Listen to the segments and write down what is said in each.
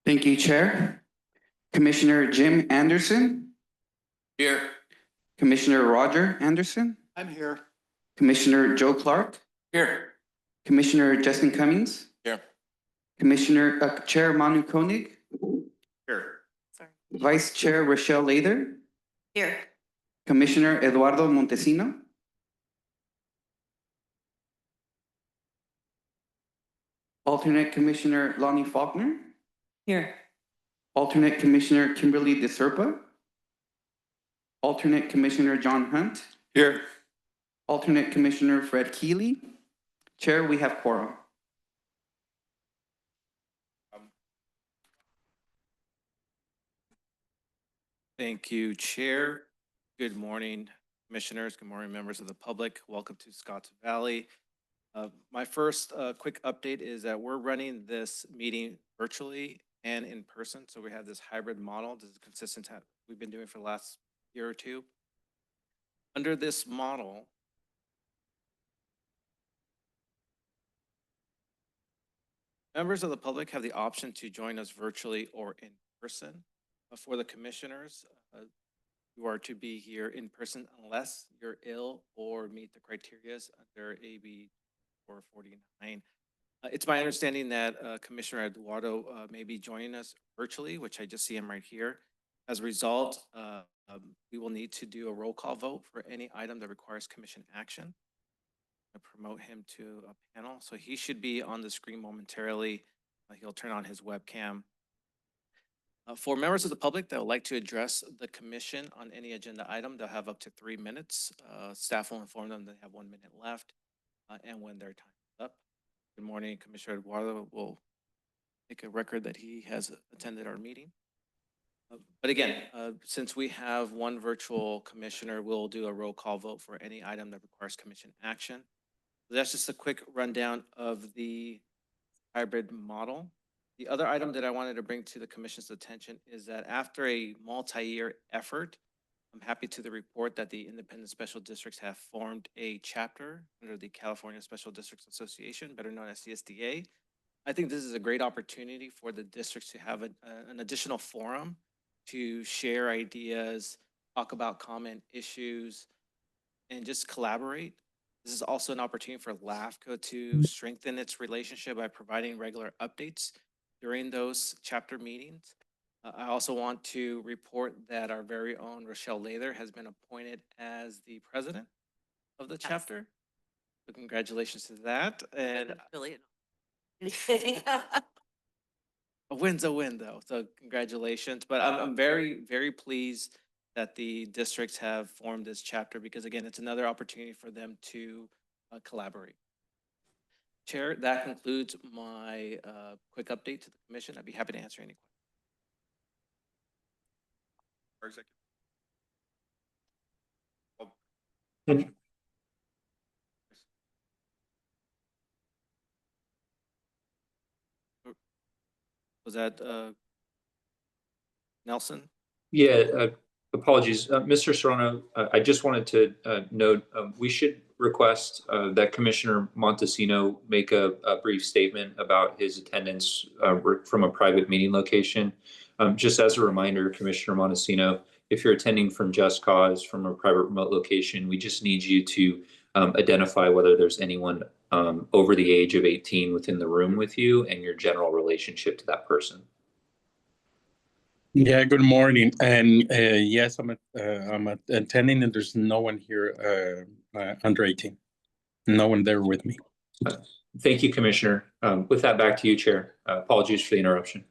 Thank you, Chair. Commissioner Jim Anderson. Here. Commissioner Roger Anderson. I'm here. Commissioner Joe Clark. Here. Commissioner Justin Cummings. Here. Commissioner Chair Manu Koenig. Here. Sorry. Vice Chair Rochelle Lather. Here. Commissioner Eduardo Montesino. Alternate Commissioner Lonnie Faulkner. Here. Alternate Commissioner Kimberly DeSerpa. Alternate Commissioner John Hunt. Here. Alternate Commissioner Fred Keeley. Chair, we have quorum. Thank you, Chair. Good morning, Commissioners. Good morning, members of the public. Welcome to Scotts Valley. My first quick update is that we're running this meeting virtually and in person. So we have this hybrid model. This is consistent to what we've been doing for the last year or two. Under this model, members of the public have the option to join us virtually or in person. For the commissioners, you are to be here in person unless you're ill or meet the criteria under AB 449. It's my understanding that Commissioner Eduardo may be joining us virtually, which I just see him right here. As a result, we will need to do a roll call vote for any item that requires commission action. I promote him to a panel, so he should be on the screen momentarily. He'll turn on his webcam. For members of the public that would like to address the commission on any agenda item, they'll have up to 3 minutes. Staff will inform them they have 1 minute left, and when their time is up. Good morning, Commissioner Eduardo will make a record that he has attended our meeting. But again, since we have one virtual commissioner, we'll do a roll call vote for any item that requires commission action. So that's just a quick rundown of the hybrid model. The other item that I wanted to bring to the commission's attention is that after a multi-year effort, I'm happy to report that the independent special districts have formed a chapter under the California Special Districts Association, better known as CSDA. I think this is a great opportunity for the districts to have an additional forum to share ideas, talk about common issues, and just collaborate. This is also an opportunity for LAFCO to strengthen its relationship by providing regular updates during those chapter meetings. I also want to report that our very own Rochelle Lather has been appointed as the president of the chapter. So congratulations to that. And a win's a win, though. So congratulations. But I'm very, very pleased that the districts have formed this chapter because, again, it's another opportunity for them to collaborate. Chair, that concludes my quick update to the commission. I'd be happy to answer any questions. Was that Nelson? Yeah, apologies. Mr. Serrano, I just wanted to note, we should request that Commissioner Montesino make a brief statement about his attendance from a private meeting location. Just as a reminder, Commissioner Montesino, if you're attending from Just Cause, from a private remote location, we just need you to identify whether there's anyone over the age of 18 within the room with you and your general relationship to that person. Yeah, good morning. And yes, I'm attending, and there's no one here under 18. No one there with me. Thank you, Commissioner. With that, back to you, Chair. Apologies for the interruption.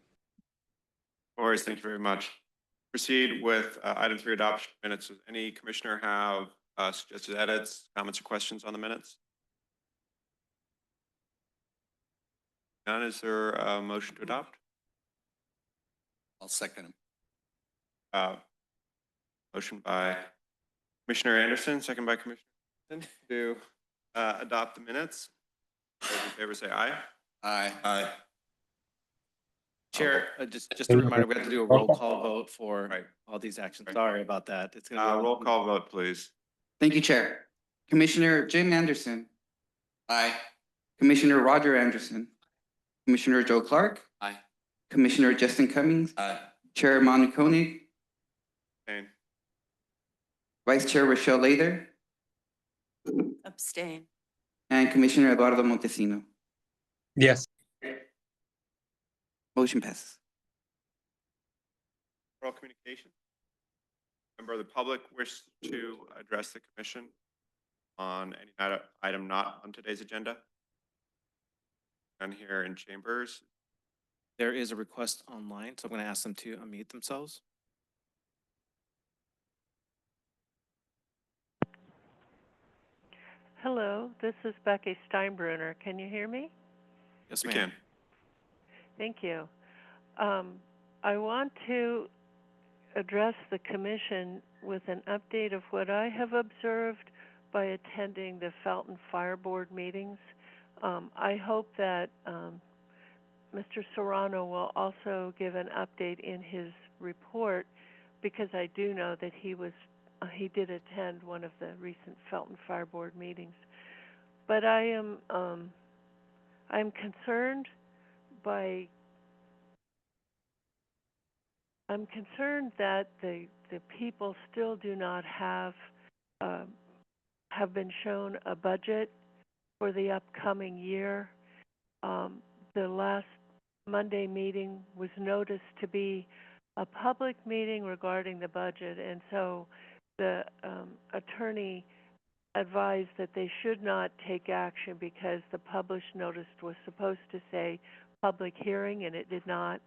No worries. Thank you very much. Proceed with item 3, adoption minutes. Does any commissioner have suggested edits, comments, or questions on the minutes? None. Is there a motion to adopt? I'll second him. Motion by Commissioner Anderson, second by Commissioner Felton to adopt the minutes. Those in favor say aye. Aye. Aye. Chair, just a reminder, we have to do a roll call vote for all these actions. Sorry about that. It's going to be roll call vote, please. Thank you, Chair. Commissioner Jim Anderson. Aye. Commissioner Roger Anderson. Commissioner Joe Clark. Aye. Commissioner Justin Cummings, Aye. Chair Manu Koenig, Abstain. Vice Chair Rochelle Lather, Abstain. and Commissioner Eduardo Montesino. Yes. Motion passes. Oral communication. Member of the public wish to address the commission on any item not on today's agenda? None here in chambers. There is a request online, so I'm going to ask them to unmute themselves. Hello, this is Becky Steinbruner. Can you hear me? Yes, We ma'am. can. Thank you. I want to address the commission with an update of what I have observed by attending the Felton Fire Board meetings. I hope that Mr. Serrano will also give an update in his report, because I do know that he did attend one of the recent Felton Fire Board meetings. But I'm concerned that the people still do not have been shown a budget for the upcoming year. The last Monday meeting was noticed to be a public meeting regarding the budget, and so the attorney advised that they should not take action because the published notice was supposed to say public hearing, and it did not.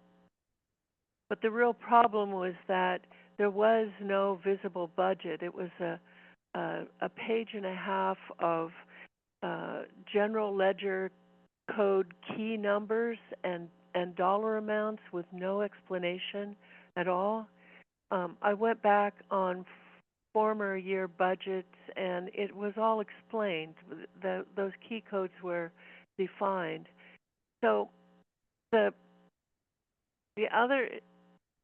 But the real problem was that there was no visible budget. It was a page and a half of general ledger code key numbers and dollar amounts with no explanation at all. I went back on former year budgets, and it was all explained. Those key codes were defined. So the other,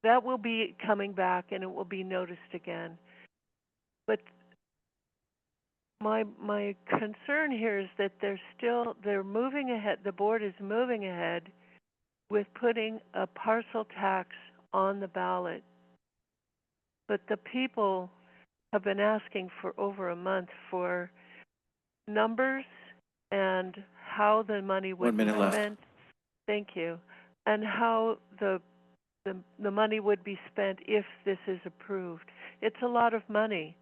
that will be coming back, and it will be noticed again. But my concern here is that they're moving ahead. The board is moving ahead with putting a parcel tax on the ballot. But the people have been asking for over a month for numbers and how the money would 1 minute be left. spent. Thank you. And how the money would be spent if this is approved. It's a lot of money.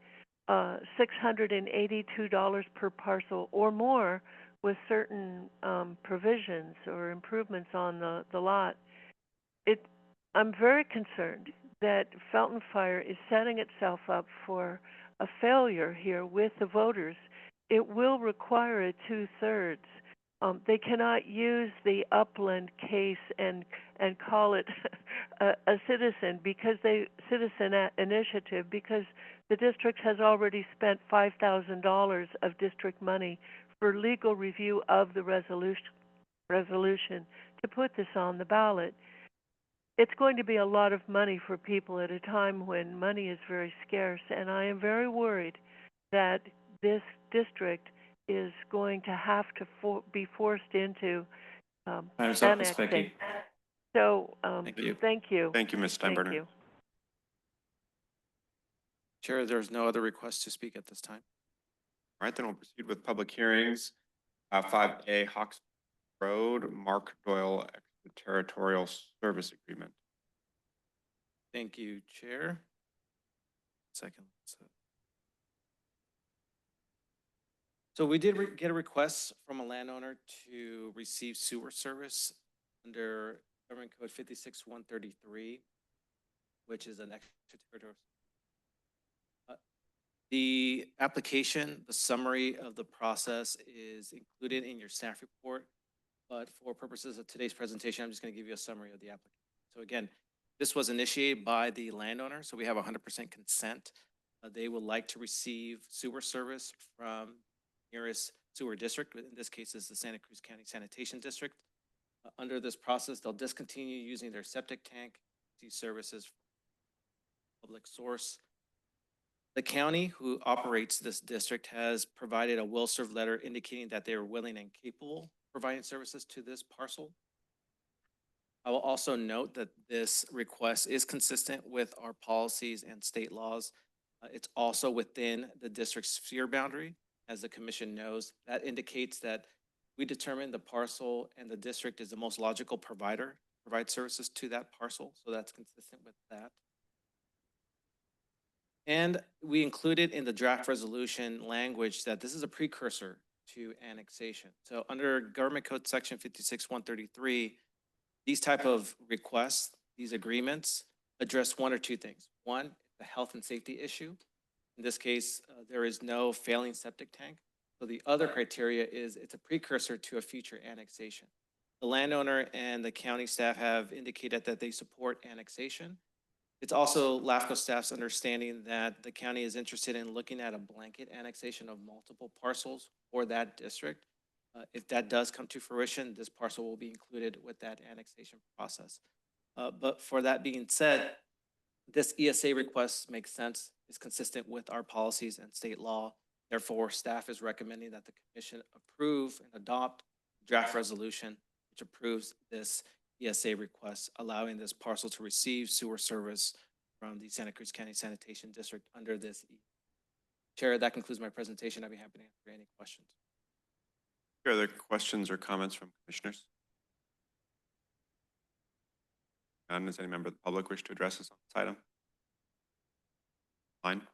$682 per parcel or more with certain provisions or improvements on the lot. I'm very concerned that Felton Fire is setting itself up for a failure here with the voters. It will require a 2/3. They cannot use the Upland case and call it a citizen initiative, because the district has already spent $5,000 of district money for legal review of the resolution to put this on the ballot. It's going to be a lot of money for people at a time when money is very scarce, and I am very worried that this district is going to have to be forced into Time's up, Ms. annexing. Becky. So, Thank you. thank you. Thank you, Ms. Thank Steinbruner. you. Chair, there's no other requests to speak at this time. All right, then we'll proceed with public hearings. 5A Hawks Road, Mark Doyle Extraterritorial Service Agreement. Thank you, Chair. Second. So we did get a request from a landowner to receive sewer service under Government Code 56133, which is an extraterritorial. The application, the summary of the process is included in your staff report, but for purposes of today's presentation, I'm just going to give you a summary of the application. So again, this was initiated by the landowner, so we have 100% consent. They would like to receive sewer service from nearest sewer district. In this case, is the Santa Cruz County Sanitation District. Under this process, they'll discontinue using their septic tank, these services from public source. The county, who operates this district, has provided a will-serve letter indicating that they are willing and capable of providing services to this parcel. I will also note that this request is consistent with our policies and state laws. It's also within the district's sphere boundary. As the commission knows, that indicates that we determine the parcel and the district is the most logical provider, provide services to that parcel. So that's consistent with that. And we included in the draft resolution language that this is a precursor to annexation. So under Government Code Section 56-133, these type of requests, these agreements address one or two things. One, the health and safety issue. In this case, there is no failing septic tank. So the other criteria is it's a precursor to a future annexation. The landowner and the county staff have indicated that they support annexation. It's also LAFCO staff's understanding that the county is interested in looking at a blanket annexation of multiple parcels for that district. If that does come to fruition, this parcel will be included with that annexation process. But for that being said, this ESA request makes sense, is consistent with our policies and state law. Therefore, staff is recommending that the commission approve and adopt draft resolution, which approves this ESA request, allowing this parcel to receive sewer service from the Santa Cruz County Sanitation District under this. Chair, that concludes my presentation. I'd be happy to answer any questions. Are there questions or comments from commissioners? None. Does any member of the public wish to address us on this item? Fine.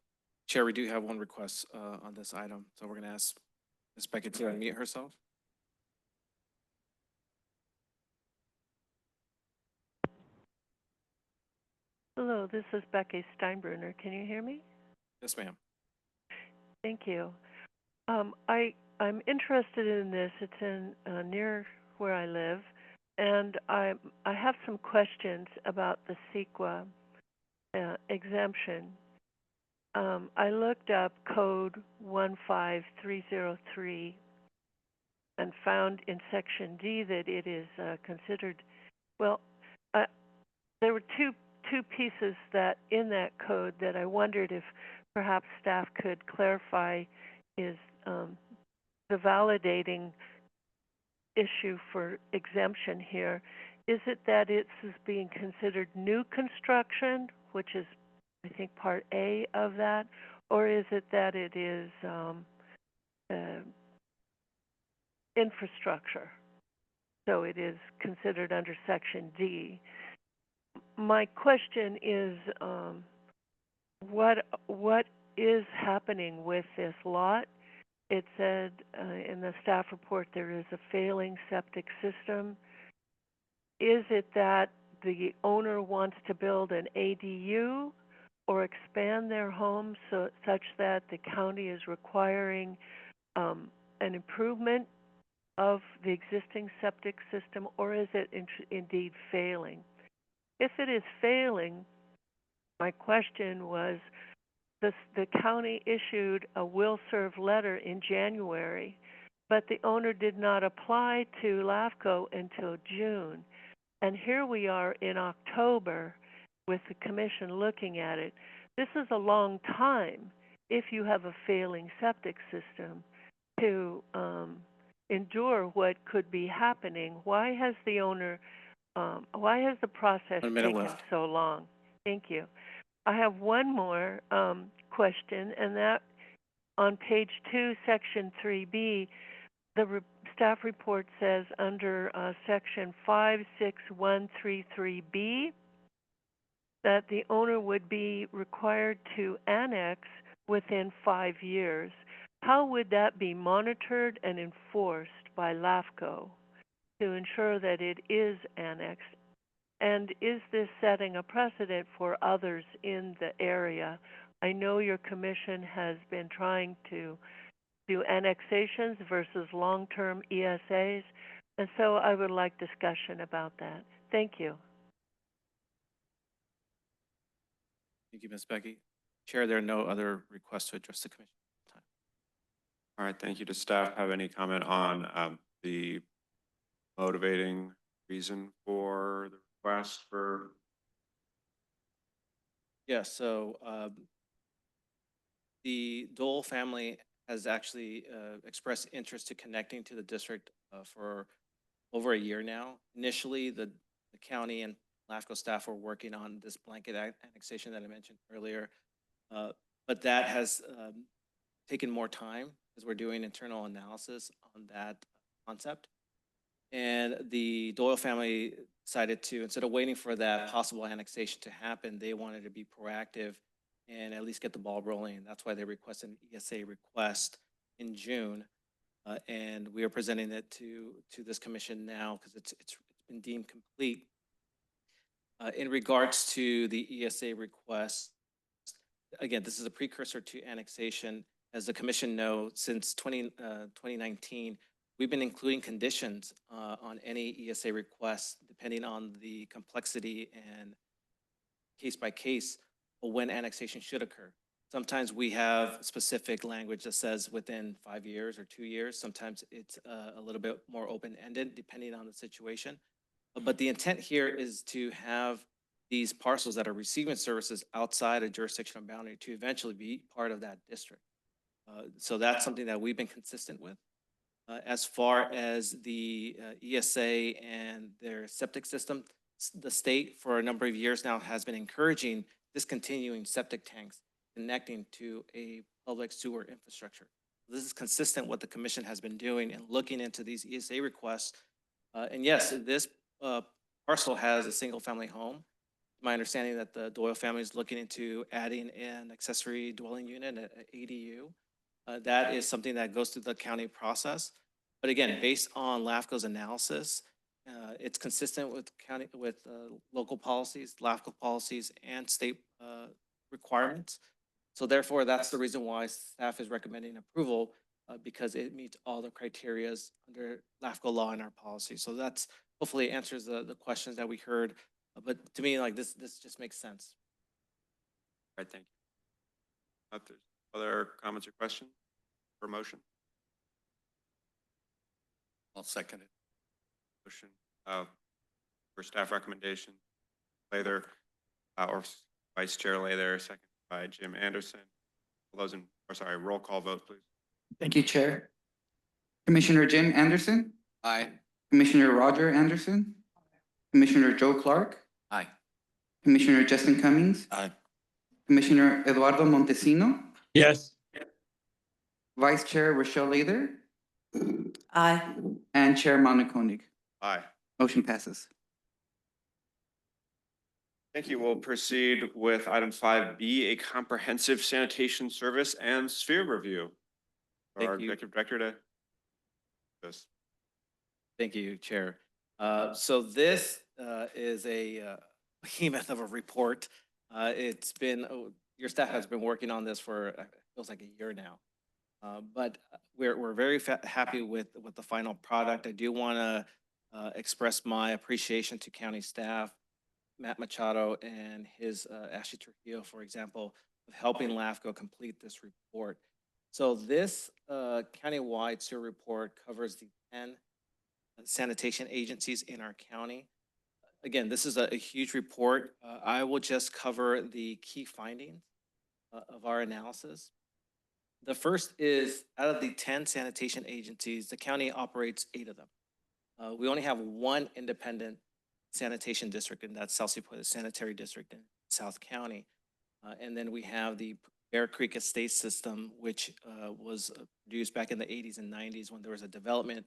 Chair, we do have one request on this item, so we're going to ask Ms. Beckett to unmute herself. Hello, this is Becky Steinbruner. Can you hear me? Yes, ma'am. Thank you. I'm interested in this. It's in near where I live, and I have some questions about the CEQA exemption. I looked up code 15303 and found in section D that it is considered, well, there were two pieces that in that code that I wondered if perhaps staff could clarify is the validating issue for exemption here. Is it that it's being considered new construction, which is I think part A of that, or is it that it is infrastructure? So it is considered under section D. My question is, what is happening with this lot? It said in the staff report there is a failing septic system. Is it that the owner wants to build an ADU or expand their home such that the county is requiring an improvement of the existing septic system, or is it indeed failing? If it is failing, my question was, the county issued a will serve letter in January, but the owner did not apply to LAFCO until June. And here we are in October with the commission looking at it. This is a long time if you have a failing septic system to endure what could be happening. Why has the owner, why has the process taken so long? Thank you. I have one more question, and that on page 2, section 3B, the staff report says under section 56133B that the owner would be required to annex within 5 years. How would that be monitored and enforced by LAFCO to ensure that it is annexed? And is this setting a precedent for others in the area? I know your commission has been trying to do annexations versus long-term ESAs, and so I would like discussion about that. Thank you. Thank you, Ms. Becky. Chair, there are no other requests to address the commission at this time. All right, thank you. Does staff have any comment on the motivating reason for the request for? Yes, so the Dole family has actually expressed interest to connecting to the district for over a year now. Initially, the the county and LAFCO staff were working on this blanket annexation that I mentioned earlier. But that has taken more time because we're doing internal analysis on that concept. And the Doyle family decided to, instead of waiting for that possible annexation to happen, they wanted to be proactive and at least get the ball rolling. That's why they requested an ESA request in June. And we are presenting it to this commission now because it's been deemed complete. In regards to the ESA request, again, this is a precursor to annexation. As the commission knows, since 2019, we've been including conditions on any ESA request, depending on the complexity and case by case of when annexation should occur. Sometimes we have specific language that says within 5 years or 2 years. Sometimes it's a little bit more open-ended, depending on the situation. But the intent here is to have these parcels that are receiving services outside a jurisdictional boundary to eventually be part of that district. So that's something that we've been consistent with. As far as the ESA and their septic system, the state for a number of years now has been encouraging discontinuing septic tanks connecting to a public sewer infrastructure. This is consistent with what the commission has been doing and looking into these ESA requests. And yes, this parcel has a single family home. My understanding that the Doyle family is looking into adding an accessory dwelling unit, an ADU. That is something that goes through the county process. But again, based on LAFCO's analysis, it's consistent with local policies, LAFCO policies, and state requirements. So therefore, that's the reason why staff is recommending approval, because it meets all the criterias under LAFCO law and our policy. So that's hopefully answers the questions that we heard. But to me, like this just makes sense. All right, thank you. If there's other comments or questions for motion? I'll second it. Motion for staff recommendation, Lather, or Vice Chair Lather, second by Jim Anderson. All those in, or sorry, roll call vote, please. Thank you, Chair. Commissioner Jim Anderson, Aye. Commissioner Roger Anderson, Commissioner Joe Clark, Aye. Commissioner Justin Cummings, Aye. Commissioner Eduardo Montesino, Yes. Vice Chair Rochelle Lather, Aye. and Chair Manu Koenig. Aye. Motion passes. Thank you. We'll proceed with item 5B, a comprehensive sanitation service and sphere review. Thank Our you. executive director to this. Thank you, Chair. So this is a behemoth of a report. It's been, your staff has been working on this for, feels like a year now. But we're very happy with the final product. I do want to express my appreciation to county staff, Matt Machado and his Ashley Trujillo, for example, of helping LAFCO complete this report. So this countywide sewer report covers the 10 sanitation agencies in our county. Again, this is a huge report. I will just cover the key findings of our analysis. The first is, out of the 10 sanitation agencies, the county operates 8 of them. We only have 1 independent sanitation district, and that's South Seaport, the sanitary district in South County. And then we have the Bear Creek Estate System, which was produced back in the 80s and 90s when there was a development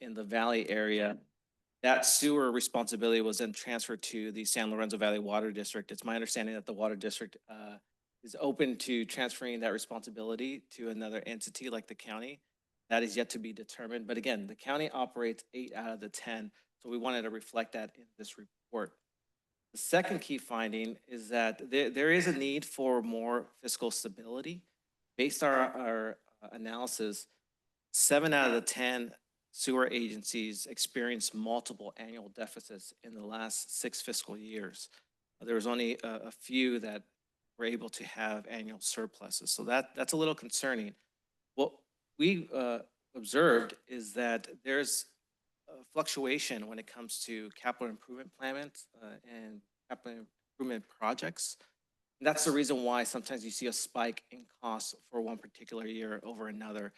in the Valley area. That sewer responsibility was then transferred to the San Lorenzo Valley Water District. It's my understanding that the Water District is open to transferring that responsibility to another entity like the county. That is yet to be determined. But again, the county operates 8 out of the 10. So we wanted to reflect that in this report. The second key finding is that there is a need for more fiscal stability. Based on our analysis, 7 out of the 10 sewer agencies experienced multiple annual deficits in the last 6 fiscal years. There was only a few that were able to have annual surpluses. So that's a little concerning. What we observed is that there's fluctuation when it comes to capital improvement plans and capital improvement projects. And that's the reason why sometimes you see a spike in costs for one particular year over another.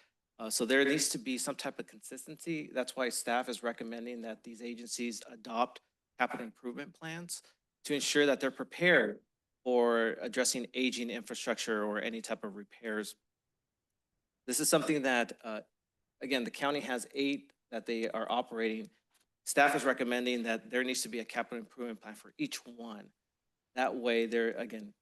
So there needs to be some type of consistency. That's why staff is recommending that these agencies adopt capital improvement plans to ensure that they're prepared for addressing aging infrastructure or any type of repairs. This is something that, again, the county has 8 that they are operating. Staff is recommending that there needs to be a capital improvement plan for each one. That way, again,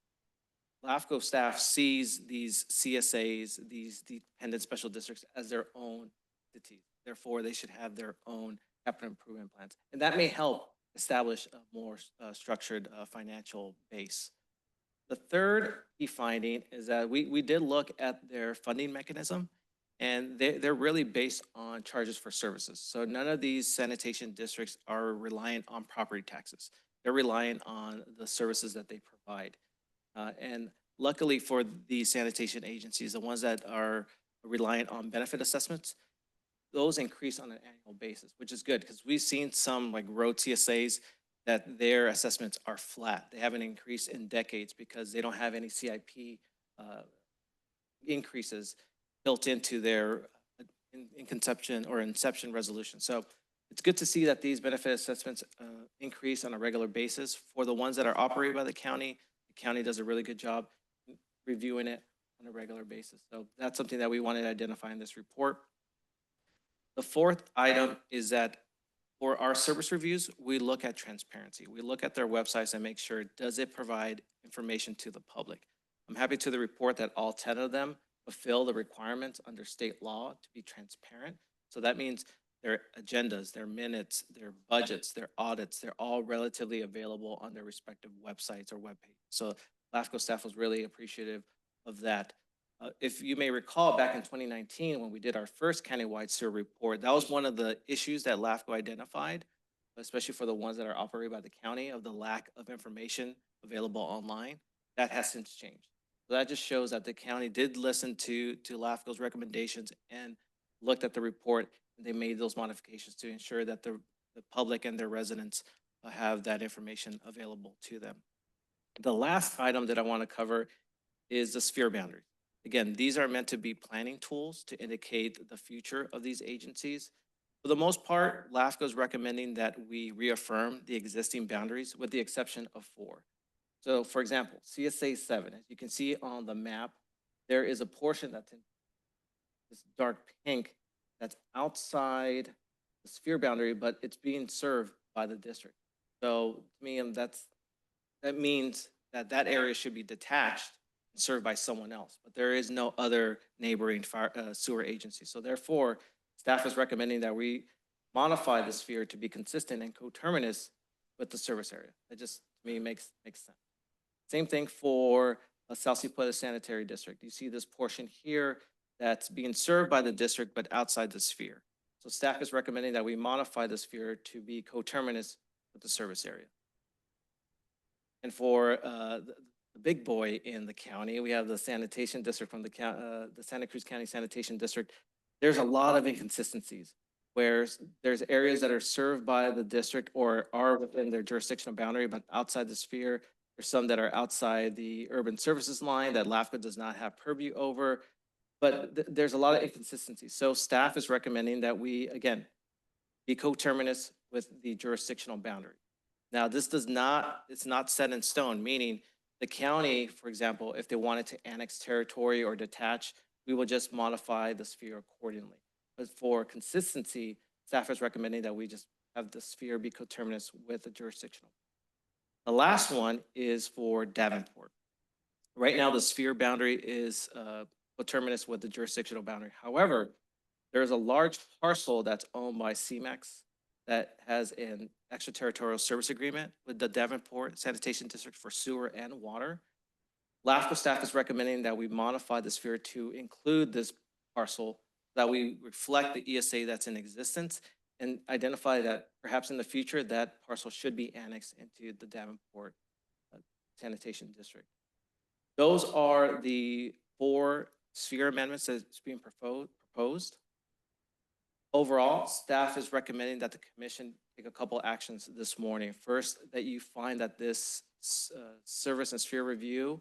LAFCO staff sees these CSAs, these dependent special districts, as their own entities. Therefore, they should have their own capital improvement plans. And that may help establish a more structured financial base. The third key finding is that we did look at their funding mechanism, and they're really based on charges for services. So none of these sanitation districts are reliant on property taxes. They're reliant on the services that they provide. And luckily for the sanitation agencies, the ones that are reliant on benefit assessments, those increase on an annual basis, which is good because we've seen some like road CSAs that their assessments are flat. They haven't increased in decades because they don't have any CIP increases built into their inception resolution. So it's good to see that these benefit assessments increase on a regular basis. For the ones that are operated by the county does a really good job reviewing it on a regular basis. So that's something that we wanted to identify in this report. The fourth item is that for our service reviews, we look at transparency. We look at their websites and make sure, does it provide information to the public? I'm happy to report that all 10 of them fulfill the requirements under state law to be transparent. So that means their agendas, their minutes, their budgets, their audits, they're all relatively available on their respective websites or webpages. So LAFCO staff was really appreciative of that. If you may recall, back in 2019, when we did our first countywide sewer report, that was one of the issues that LAFCO identified, especially for the ones that are operated by the county, of the lack of information available online. That has since changed. So that just shows that the county did listen to LAFCO's recommendations and looked at the report, and they made those modifications to ensure that the public and their residents have that information available to them. The last item that I want to cover is the sphere boundaries. Again, these are meant to be planning tools to indicate the future of these agencies. For the most part, LAFCO is recommending that we reaffirm the existing boundaries with the exception of 4. So for example, CSA 7, as you can see on the map, there is a portion that's in this dark pink that's outside the sphere boundary, but it's being served by the district. So to me, that means that area should be detached and served by someone else, but there is no other neighboring sewer agency. So therefore, staff is recommending that we modify the sphere to be consistent and coterminous with the service area. That just, to me, makes sense. Same thing for a South Seaport Sanitary District. You see this portion here that's being served by the district, but outside the sphere. So staff is recommending that we modify the sphere to be coterminous with the service area. And for the big boy in the county, we have the sanitation district from the Santa Cruz County Sanitation District. There's a lot of inconsistencies where there's areas that are served by the district or are within their jurisdictional boundary, but outside the sphere. There's some that are outside the urban services line that LAFCO does not have purview over, but there's a lot of inconsistencies. So staff is recommending that we, again, be coterminous with the jurisdictional boundary. Now, it's not set in stone, meaning the county, for example, if they wanted to annex territory or detach, we will just modify the sphere accordingly. But for consistency, staff is recommending that we just have the sphere be coterminous with the jurisdictional. The last one is for Davenport. Right now, the sphere boundary is coterminous with the jurisdictional boundary. However, there's a large parcel that's owned by CMEX that has an extraterritorial service agreement with the Davenport Sanitation District for sewer and water. LAFCO staff is recommending that we modify the sphere to include this parcel, that we reflect the ESA that's in existence and identify that perhaps in the future that parcel should be annexed into the Davenport Sanitation District. Those are the 4 sphere amendments that's being proposed. Overall, staff is recommending that the commission take a couple actions this morning. First, that you find that this service and sphere review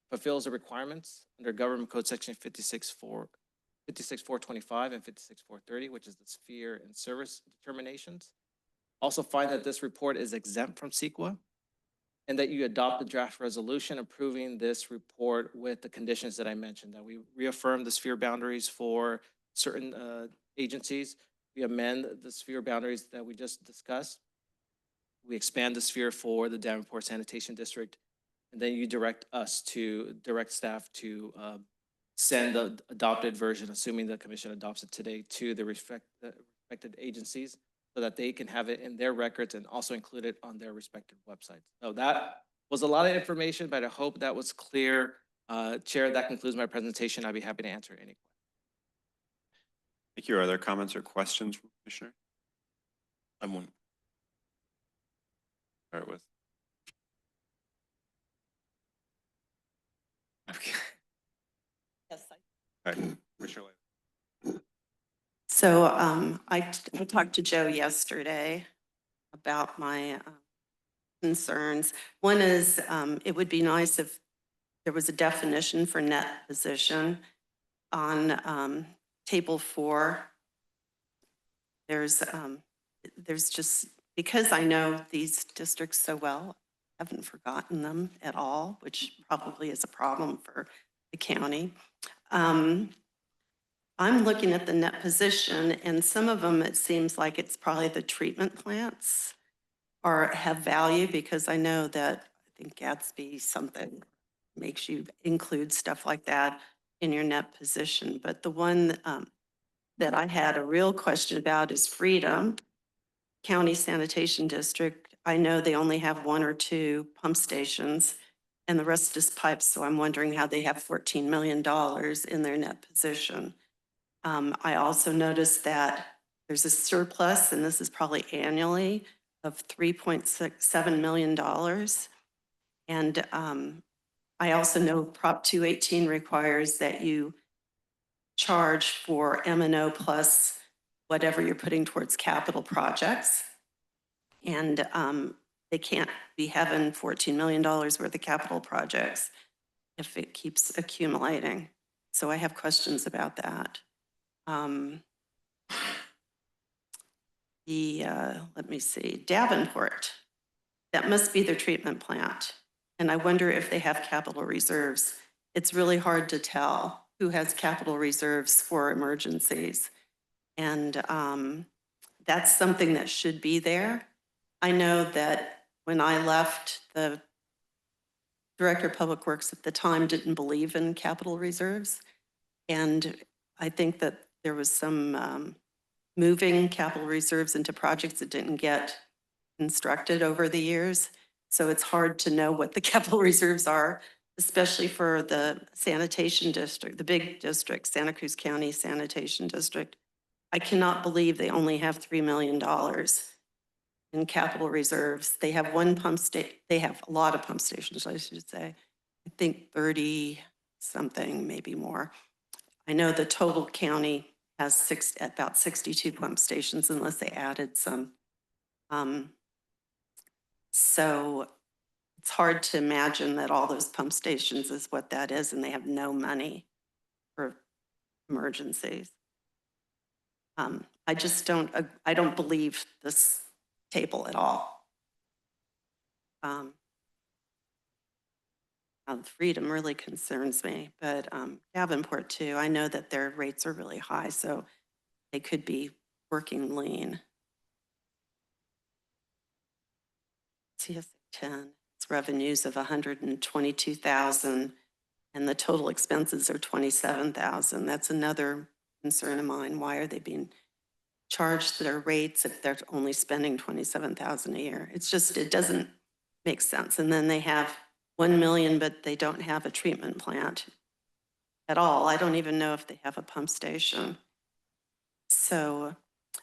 fulfills the requirements under Government Code Section 56425 and 56430, which is the sphere and service determinations. Also find that this report is exempt from CEQA and that you adopt the draft resolution approving this report with the conditions that I mentioned, that we reaffirm the sphere boundaries for certain agencies. We amend the sphere boundaries that we just discussed. We expand the sphere for the Davenport Sanitation District. And then you direct staff to send the adopted version, assuming the commission adopts it today, to the respected agencies so that they can have it in their records and also include it on their respective websites. So that was a lot of information, but I hope that was clear. Chair, that concludes my presentation. I'd be happy to answer any questions. Thank you. Are there comments or questions from Commissioner? I'm one. Start with. Okay. Yes, All right. Commissioner Lay. So I talked to Joe yesterday about my concerns. One is it would be nice if there was a definition for net position on table 4. There's just, because I know these districts so well, I haven't forgotten them at all, which probably is a problem for the county. I'm looking at the net position, and some of them, it seems like it's probably the treatment plants have value, because I know that I think Gatsby something makes you include stuff like that in your net position. But the one that I had a real question about is Freedom County Sanitation District. I know they only have 1 or 2 pump stations and the rest is pipes. So I'm wondering how they have $14 million in their net position. I also noticed that there's a surplus, and this is probably annually, of $3.7 million. And I also know Prop 218 requires that you charge for M&O plus whatever you're putting towards capital projects. And they can't be having $14 million worth of capital projects if it keeps accumulating. So I have questions about that. Let me see, Davenport, that must be their treatment plant. And I wonder if they have capital reserves. It's really hard to tell who has capital reserves for emergencies. And that's something that should be there. I know that when I left, the Director of Public Works at the time didn't believe in capital reserves. And I think that there was some moving capital reserves into projects that didn't get constructed over the years. So it's hard to know what the capital reserves are, especially for the sanitation district, the big district, Santa Cruz County Sanitation District. I cannot believe they only have $3 million in capital reserves. They have one pump station. They have a lot of pump stations, I should say. I think 30 something, maybe more. I know the total county has about 62 pump stations, unless they added some. So it's hard to imagine that all those pump stations is what that is, and they have no money for emergencies. I just I don't believe this table at all. Freedom really concerns me, but Davenport too. I know that their rates are really high, so they could be working lean. CSA 10, it's revenues of 122,000, and the total expenses are 27,000. That's another concern of mine. Why are they being charged their rates if they're only spending 27,000 a year? It's just, it doesn't make sense. And then they have 1 million, but they don't have a treatment plant at all. I don't even know if they have a pump station. So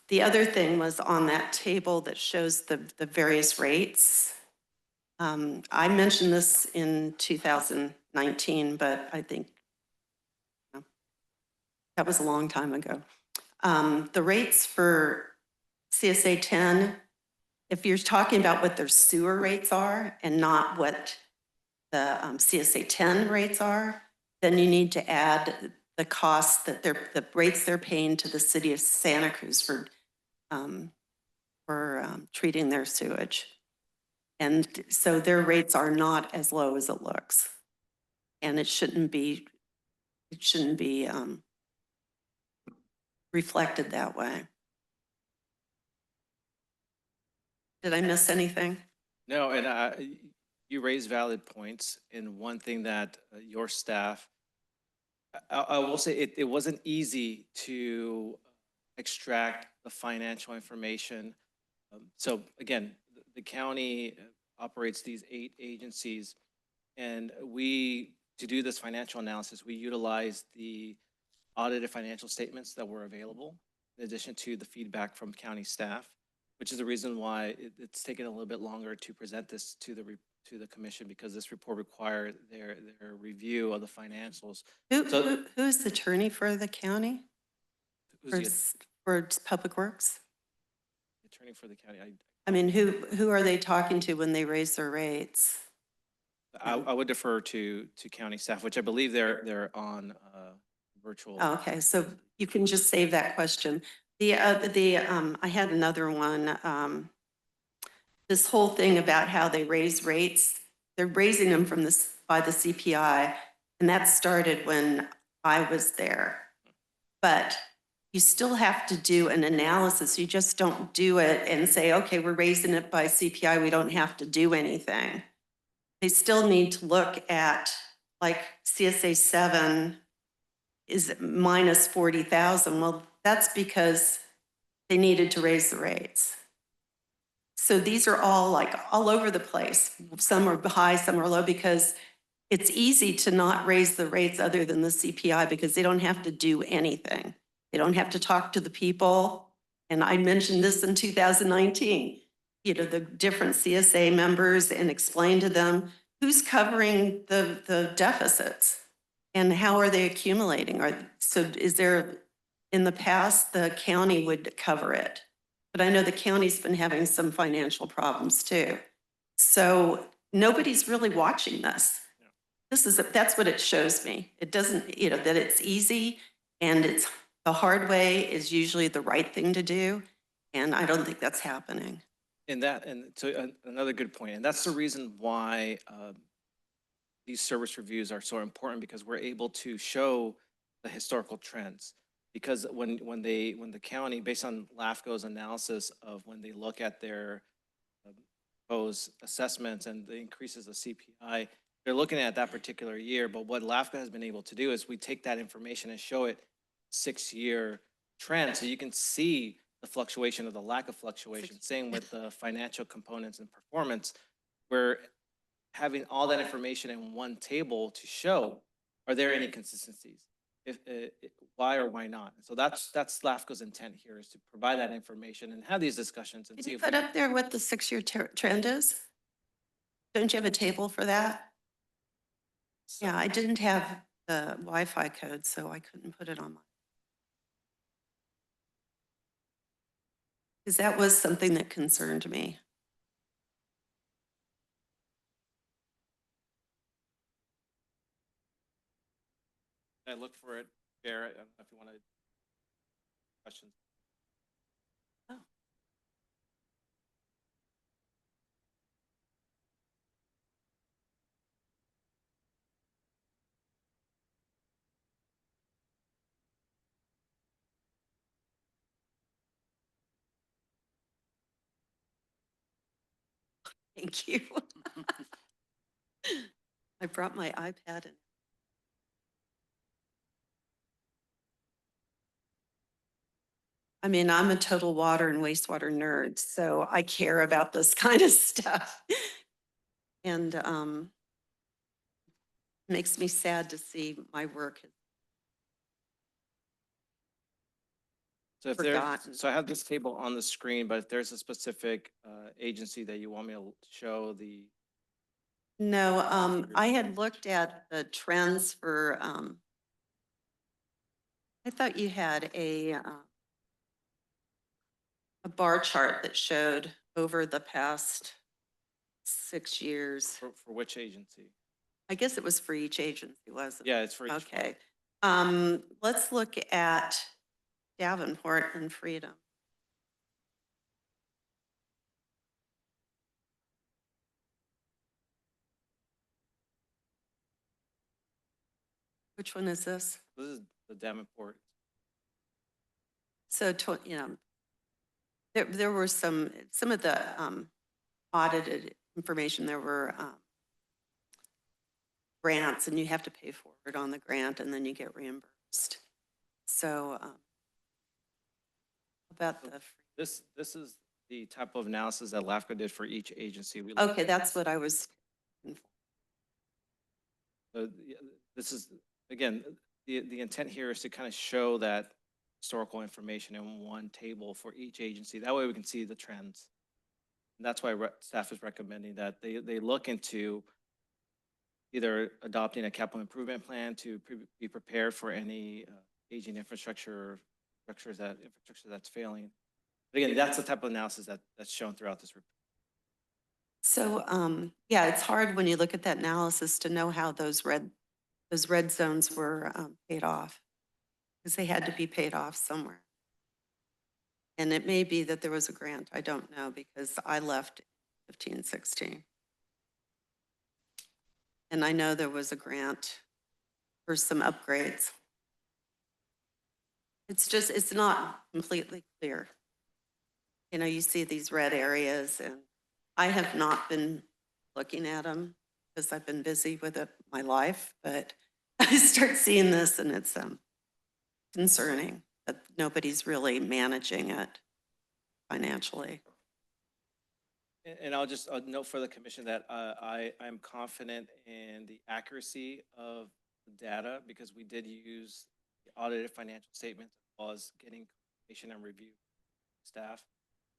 the other thing was on that table that shows the various rates. I mentioned this in 2019, but I think that was a long time ago. The rates for CSA 10, if you're talking about what their sewer rates are and not what the CSA 10 rates are, then you need to add the costs that the rates they're paying to the city of Santa Cruz for treating their sewage. And so their rates are not as low as it looks. And it shouldn't be reflected that way. Did I miss anything? No, and you raise valid points. And one thing that your staff, I will say it wasn't easy to extract the financial information. So again, the county operates these 8 agencies, and to do this financial analysis, we utilized the audited financial statements that were available, in addition to the feedback from county staff, which is the reason why it's taken a little bit longer to present this to the commission, because this report required their review of the financials. Who's the attorney for the county? Who's For Public Works? the attorney for the county? I mean, who are they talking to when they raise their rates? I would defer to county staff, which I believe they're on virtual. Oh, okay, so you can just save that question. I had another one. This whole thing about how they raise rates, they're raising them by the CPI, and that started when I was there. But you still have to do an analysis. You just don't do it and say, okay, we're raising it by CPI. We don't have to do anything. They still need to look at, like, CSA 7 is minus 40,000. Well, that's because they needed to raise the rates. So these are all all over the place. Some are high, some are low, because it's easy to not raise the rates other than the CPI because they don't have to do anything. They don't have to talk to the people. And I mentioned this in 2019, the different CSA members, and explain to them who's covering the deficits and how are they accumulating. So is there, in the past, the county would cover it. But I know the county's been having some financial problems too. So nobody's really watching this. That's what it shows me. It doesn't, that it's easy, and the hard way is usually the right thing to do. And I don't think that's happening. And so another good point, and that's the reason why these service reviews are so important, because we're able to show the historical trends. Because when the county, based on LAFCO's analysis of when they look at their proposed assessments and the increases of CPI, they're looking at that particular year. But what LAFCO has been able to do is we take that information and show it 6-year trend, so you can see the fluctuation or the lack of fluctuation. Same with the financial components and performance. We're having all that information in one table to show, are there any consistencies? Why or why not? So that's LAFCO's intent here, is to provide that information and have these discussions and Can see you if put up there what the 6-year trend is? Don't you have a table for that? Yeah, I didn't have the Wi-Fi code, so I couldn't put it on my. Because that was something that concerned me. I look for it, Barrett. I don't know if you want to questions. Oh. Thank you. I brought my iPad in. I mean, I'm a total water and wastewater nerd, so I care about this kind of stuff. And makes me sad to see my work. So Forgotten. so I have this table on the screen, but if there's a specific agency that you want me to show the. No, I had looked at the trends for, I thought you had a bar chart that showed over the past 6 years. For which agency? I guess it was for each agency, wasn't it? Yeah, it's for each. Okay. Let's look at Davenport and Freedom. Which one is this? This is the Davenport. So, there were some of the audited information, there were grants, and you have to pay for it on the grant, and then you get reimbursed. So about the, This is the type of analysis that LAFCO did for each agency. We okay, that's what I was. This is, again, the intent here is to kind of show that historical information in one table for each agency. That way we can see the trends. And that's why staff is recommending that they look into either adopting a capital improvement plan to be prepared for any aging infrastructure that's failing. But again, that's the type of analysis that's shown throughout this report. So, yeah, it's hard when you look at that analysis to know how those red zones were paid off, because they had to be paid off somewhere. And it may be that there was a grant, I don't know, because I left 15, 16. And I know there was a grant for some upgrades. It's not completely clear. You know, you see these red areas, and I have not been looking at them because I've been busy with it my life, but I start seeing this and it's concerning that nobody's really managing it financially. And I'll just note for the commission that I'm confident in the accuracy of the data because we did use the audited financial statements as well as getting information and review staff.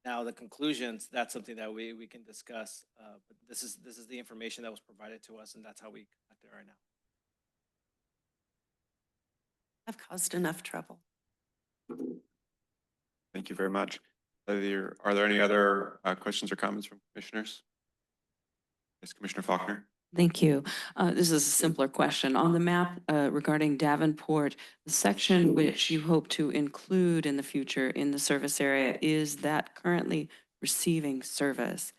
Now the conclusions, that's something that we can discuss, but this is the information that was provided to us, and that's how we conduct it right now. I've caused enough trouble. Thank you very much. Are there any other questions or comments from commissioners? Yes, Commissioner Faulkner. Thank you. This is a simpler question. On the map regarding Davenport, the section which you hope to include in the future in the service area, is that currently receiving service?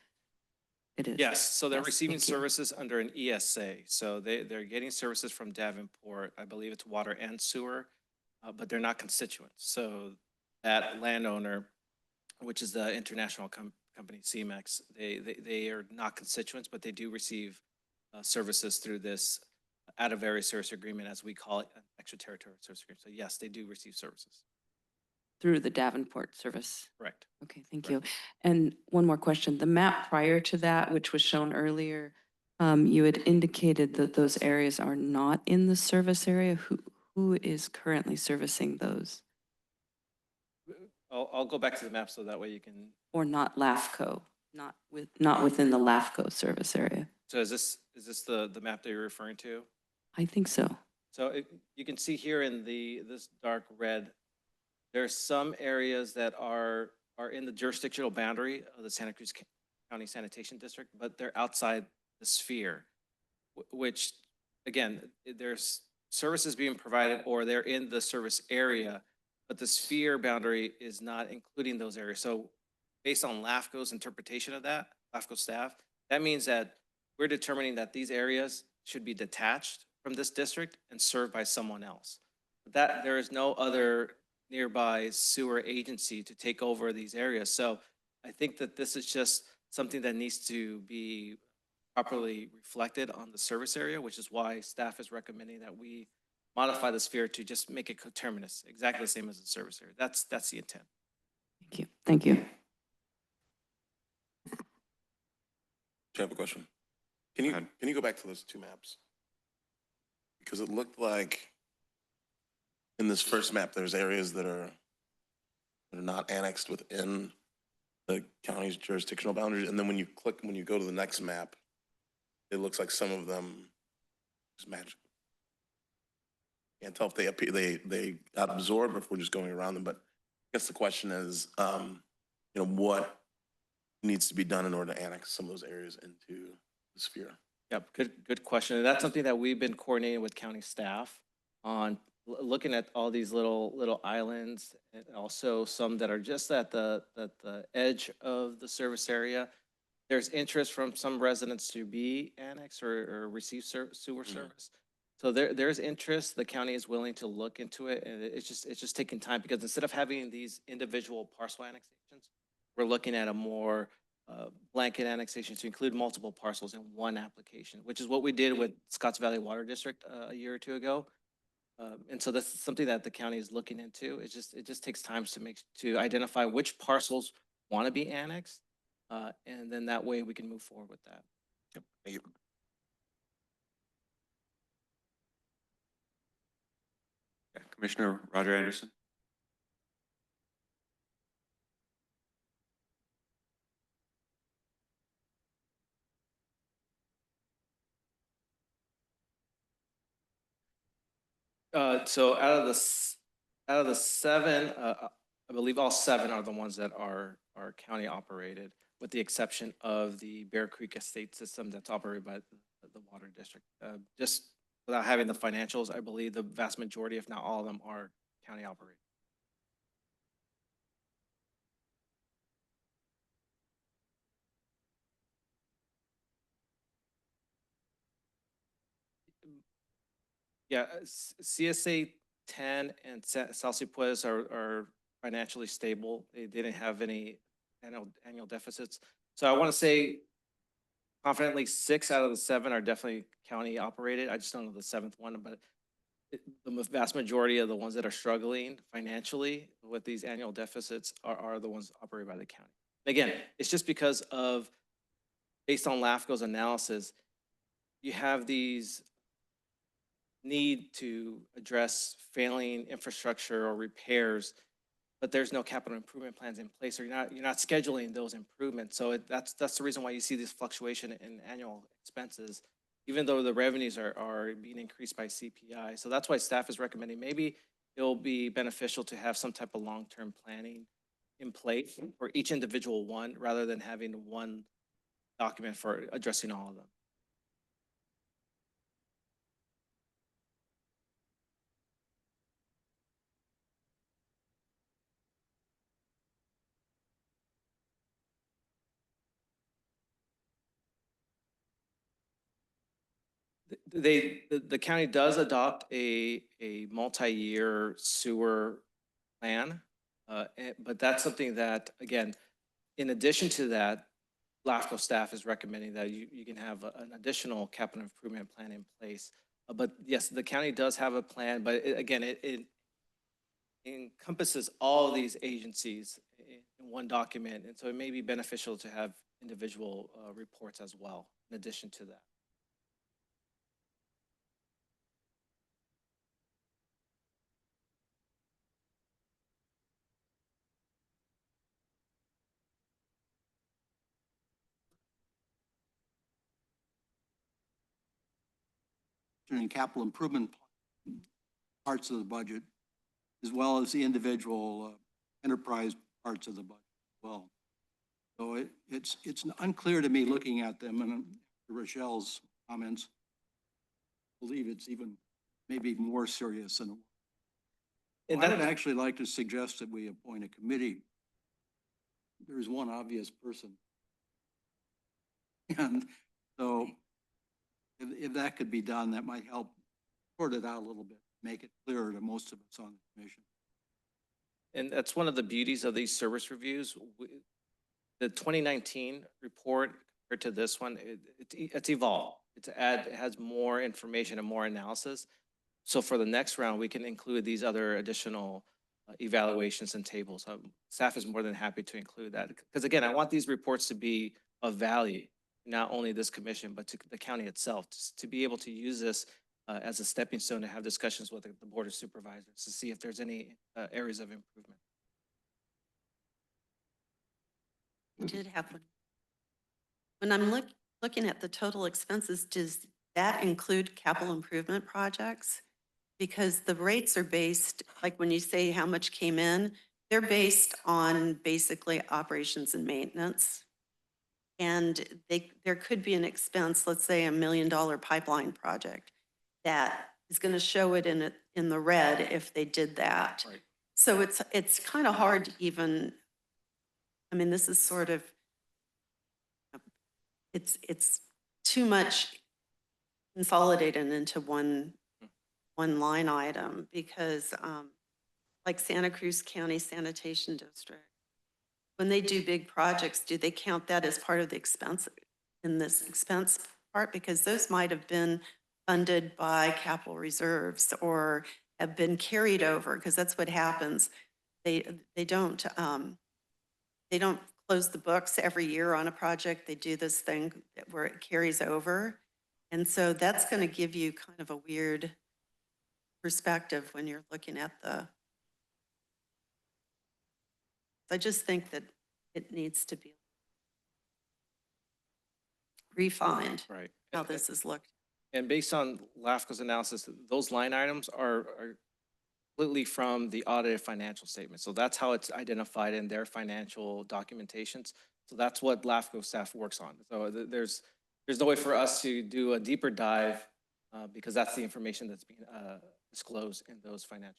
It is. Yes, so they're Yes, receiving thank you. services under an ESA. So they're getting services from Davenport. I believe it's water and sewer, but they're not constituents. So that landowner, which is the international company CMEX, they are not constituents, but they do receive services through this out of area service agreement, as we call it, an extraterritorial service agreement. So yes, they do receive services. Through the Davenport service. Correct. Okay, thank you. And one more question. The map prior to that, which was shown earlier, you had indicated that those areas are not in the service area. Who is currently servicing those? I'll go back to the map so that way you can. Or not LAFCO, not within the LAFCO service area? So is this the map that you're referring to? I think so. So you can see here in this dark red, there are some areas that are in the jurisdictional boundary of the Santa Cruz County Sanitation District, but they're outside the sphere, which, again, there's services being provided or they're in the service area, but the sphere boundary is not including those areas. So based on LAFCO's interpretation of that, LAFCO staff, that means that we're determining that these areas should be detached from this district and served by someone else. That there is no other nearby sewer agency to take over these areas. So I think that this is just something that needs to be properly reflected on the service area, which is why staff is recommending that we modify the sphere to just make it coterminous, exactly the same as the service area. That's the intent. Thank you. Thank you. I have a question. Can you go back to those two maps? Because it looked like in this first map, there's areas that are not annexed within the county's jurisdictional boundaries. And then when you go to the next map, it looks like some of them just match. Can't tell if they got absorbed or if we're just going around them. But I guess the question is, what needs to be done in order to annex some of those areas into the sphere? Yep, good question. And that's something that we've been coordinating with county staff on, looking at all these little islands, and also some that are just at the edge of the service area. There's interest from some residents to be annexed or receive sewer service. So there's interest. The county is willing to look into it, and it's just taking time because instead of having these individual parcel annexations, we're looking at a more blanket annexation to include multiple parcels in one application, which is what we did with Scotts Valley Water District a year or two ago. And so that's something that the county is looking into. It just takes time to identify which parcels want to be annexed. And then that way we can move forward with that. Yep, thank you. Yeah, Commissioner Roger Anderson. So out of the seven, I believe all seven are the ones that are county operated, with the exception of the Bear Creek Estate System that's operated by the water district. Just without having the financials, I believe the vast majority, if not all of them, are county operated. Yeah, CSA 10 and Salsipuedes are financially stable. They didn't have any annual deficits. So I want to say confidently 6 out of the 7 are definitely county operated. I just don't know the 7th one, but the vast majority of the ones that are struggling financially with these annual deficits are the ones operated by the county. Again, it's just because of, based on LAFCO's analysis, you have these need to address failing infrastructure or repairs, but there's no capital improvement plans in place, or you're not scheduling those improvements. So that's the reason why you see this fluctuation in annual expenses, even though the revenues are being increased by CPI. So that's why staff is recommending maybe it'll be beneficial to have some type of long-term planning in place for each individual one, rather than having one document for addressing all of them. The county does adopt a multi-year sewer plan, but that's something that, again, in addition to that, LAFCO staff is recommending that you can have an additional capital improvement plan in place. But yes, the county does have a plan, but again, it encompasses all these agencies in one document, and so it may be beneficial to have individual reports as well, in addition to that. and capital improvement parts of the budget, as well as the individual enterprise parts of the budget as well. So it's unclear to me looking at them, and Rochelle's comments, I believe it's even maybe more serious than. I would actually like to suggest that we appoint a committee. There's one obvious person. And so if that could be done, that might help sort it out a little bit, make it clearer to most of us on the commission. And that's one of the beauties of these service reviews. The 2019 report compared to this one, it's evolved. It has more information and more analysis. So for the next round, we can include these other additional evaluations and tables. Staff is more than happy to include that. Because again, I want these reports to be of value, not only this commission, but to the county itself, to be able to use this as a stepping stone to have discussions with the Board of Supervisors to see if there's any areas of improvement. I did have one. When I'm looking at the total expenses, does that include capital improvement projects? Because the rates are based, like when you say how much came in, they're based on basically operations and maintenance. And there could be an expense, let's say $1 million pipeline project, that is going to show it in the red if they did that. Right. So it's kind of hard to even, I mean, this is sort of, it's too much consolidated into one one line item because like Santa Cruz County Sanitation District, when they do big projects, do they count that as part of the expense in this expense part? Because those might have been funded by capital reserves or have been carried over, because that's what happens. They don't close the books every year on a project. They do this thing where it carries over. And so that's going to give you kind of a weird perspective when you're looking at I just think that it needs to be refined, Right. how this is looked. And based on LAFCO's analysis, those line items are completely from the audited financial statement. So that's how it's identified in their financial documentations. So that's what LAFCO staff works on. So there's no way for us to do a deeper dive because that's the information that's being disclosed in those financial.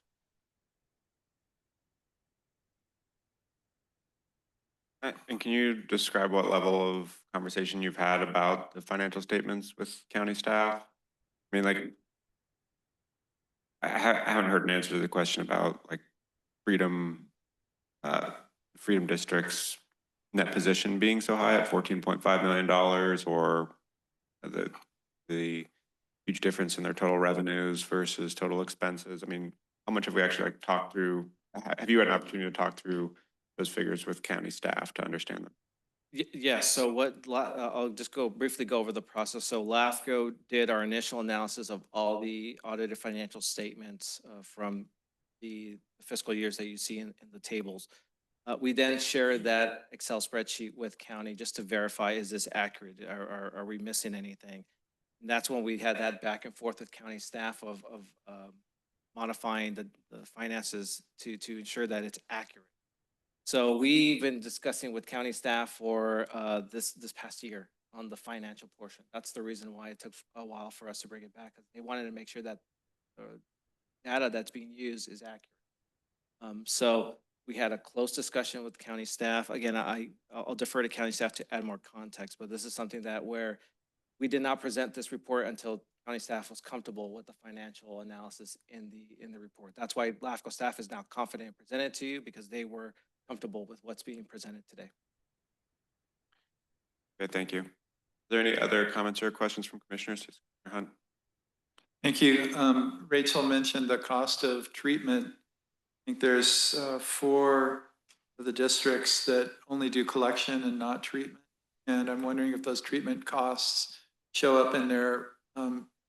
And can you describe what level of conversation you've had about the financial statements with county staff? I mean, like, I haven't heard an answer to the question about like Freedom District's net position being so high at $14.5 million, or the huge difference in their total revenues versus total expenses. I mean, how much have we actually like talked through? Have you had an opportunity to talk through those figures with county staff to understand them? Yes, so I'll just briefly go over the process. So LAFCO did our initial analysis of all the audited financial statements from the fiscal years that you see in the tables. We then shared that Excel spreadsheet with county just to verify, is this accurate? Are we missing anything? And that's when we had that back and forth with county staff of modifying the finances to ensure that it's accurate. So we've been discussing with county staff for this past year on the financial portion. That's the reason why it took a while for us to bring it back. They wanted to make sure that the data that's being used is accurate. So we had a close discussion with county staff. Again, I'll defer to county staff to add more context, but this is something that where we did not present this report until county staff was comfortable with the financial analysis in the report. That's why LAFCO staff is now confident and present it to you, because they were comfortable with what's being presented today. Okay, thank you. Are there any other comments or questions from commissioners? Commissioner Hunt. Thank you. Rachel mentioned the cost of treatment. I think there's 4 of the districts that only do collection and not treatment. And I'm wondering if those treatment costs show up in their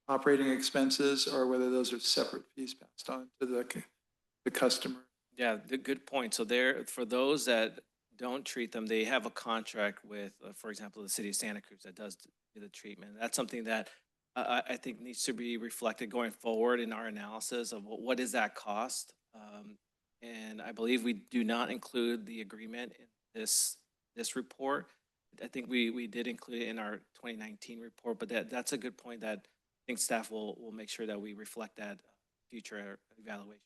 operating expenses, or whether those are separate fees passed on to the customer. Yeah, good point. So for those that don't treat them, they have a contract with, for example, the city of Santa Cruz that does the treatment. That's something that I think needs to be reflected going forward in our analysis of what is that cost. And I believe we do not include the agreement in this report. I think we did include it in our 2019 report, but that's a good point that I think staff will make sure that we reflect that future evaluation.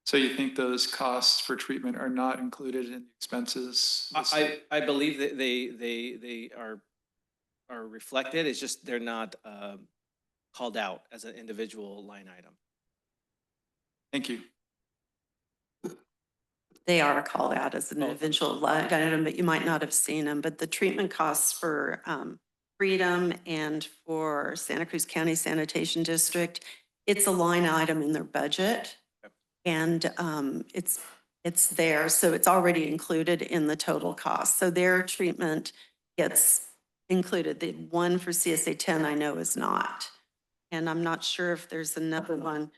So you think those costs for treatment are not included in the expenses? I believe that they are reflected. It's just they're not called out as an individual line item. Thank you. They are called out as an individual line item, but you might not have seen them. But the treatment costs for Freedom and for Santa Cruz County Sanitation District, it's a line item in their budget. And it's there, so it's already included in the total cost. So their treatment gets included. The one for CSA 10 I know is not. And I'm not sure if there's another one.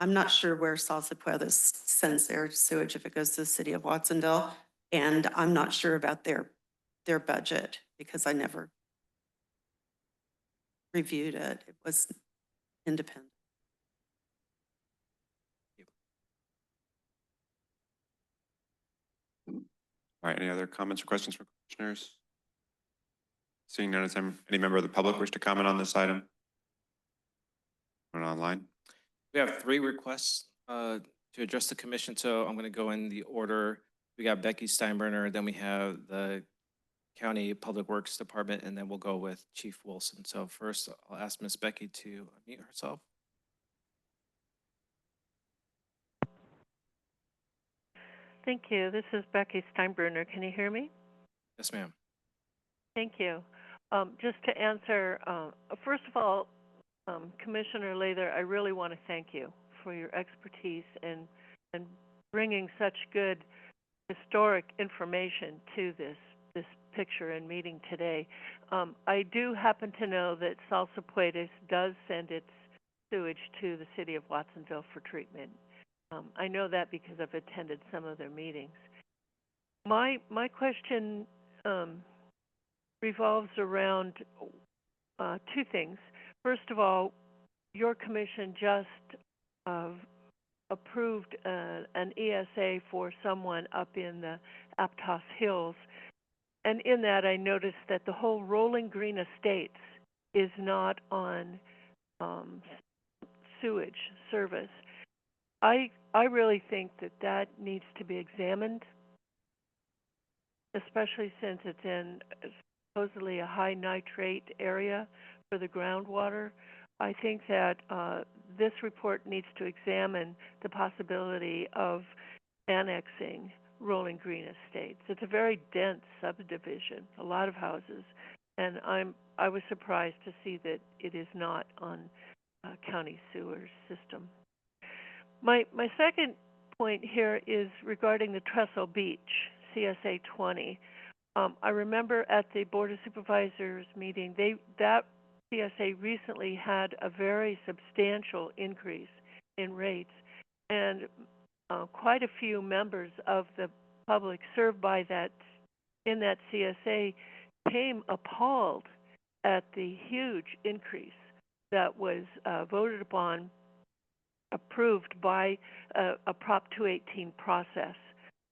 I'm not sure where Salsa Pueblos sends their sewage, if it goes to the city of Watsonville. And I'm not sure about their budget because I never reviewed it. It was independent. All right, any other comments or questions from commissioners? Seeing none, does any member of the public wish to comment on this item? Online? We have 3 requests to address the commission, so I'm going to go in the order. We got Becky Steinbrenner, then we have the County Public Works Department, and then we'll go with Chief Wilson. So first, I'll ask Ms. Becky to unmute herself. Thank you. This is Becky Steinbruner. Can you hear me? Yes, ma'am. Thank you. Just to answer, first of all, Commissioner Lather, I really want to thank you for your expertise and bringing such good historic information to this picture and meeting today. I do happen to know that Salsa Puedes does send its sewage to the city of Watsonville for treatment. I know that because I've attended some of their meetings. My question revolves around two things. First of all, your commission just approved an ESA for someone up in the Aptos Hills. And in that, I noticed that the whole Rolling Green Estates is not on sewage service. I really think that needs to be examined, especially since it's in supposedly a high nitrate area for the groundwater. I think that this report needs to examine the possibility of annexing Rolling Green Estates. It's a very dense subdivision, a lot of houses, and I was surprised to see that it is not on county sewer system. My second point here is regarding the Trestle Beach, CSA 20. I remember at the Board of Supervisors meeting, that CSA recently had a very substantial increase in rates, and quite a few members of the public served by that in that CSA came appalled at the huge increase that was voted upon, approved by a Prop 218 process,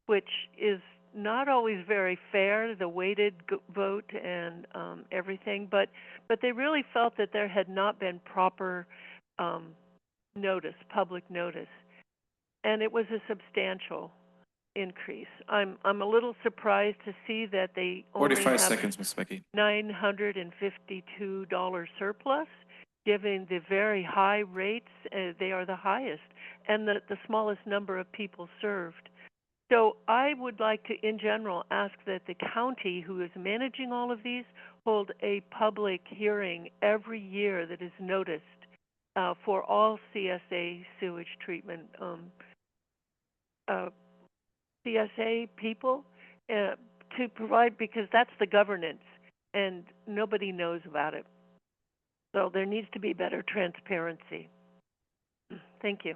which is not always very fair, the weighted vote and everything, but they really felt that there had not been proper notice, public notice, and it was a substantial increase. I'm a little surprised to see that they only 45 have seconds, Ms. Becky. $952 surplus, given the very high rates. They are the highest, and the smallest number of people served. So I would like to, in general, ask that the county, who is managing all of these, hold a public hearing every year that is noticed for all CSA sewage treatment CSA people to provide, because that's the governance, and nobody knows about it. So there needs to be better transparency. Thank you.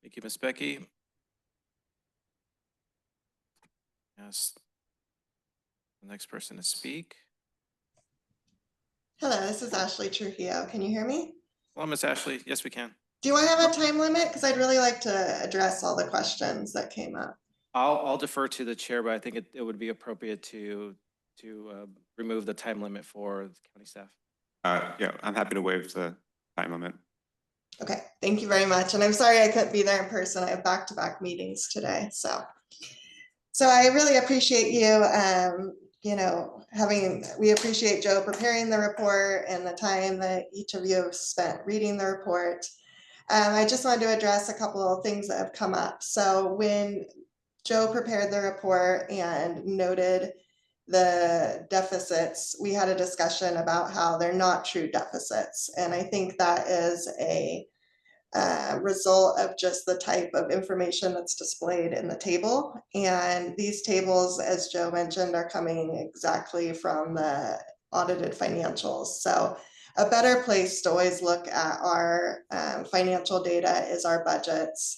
Thank you, Ms. Becky. Ask the next person to speak. Hello, this is Ashley Trujillo. Can you hear me? Hello, Ms. Ashley. Yes, we can. Do I have a time limit? Because I'd really like to address all the questions that came up. I'll defer to the chair, but I think it would be appropriate to remove the time limit for the county staff. Yeah, I'm happy to waive the time limit. Okay, thank you very much. And I'm sorry I couldn't be there in person. I have back-to-back meetings today. So I really appreciate you, we appreciate Joe preparing the report and the time that each of you have spent reading the report. I just wanted to address a couple of things that have come up. So when Joe prepared the report and noted the deficits, we had a discussion about how they're not true deficits. And I think that is a result of just the type of information that's displayed in the table. And these tables, as Joe mentioned, are coming exactly from the audited financials. So a better place to always look at our financial data is our budgets.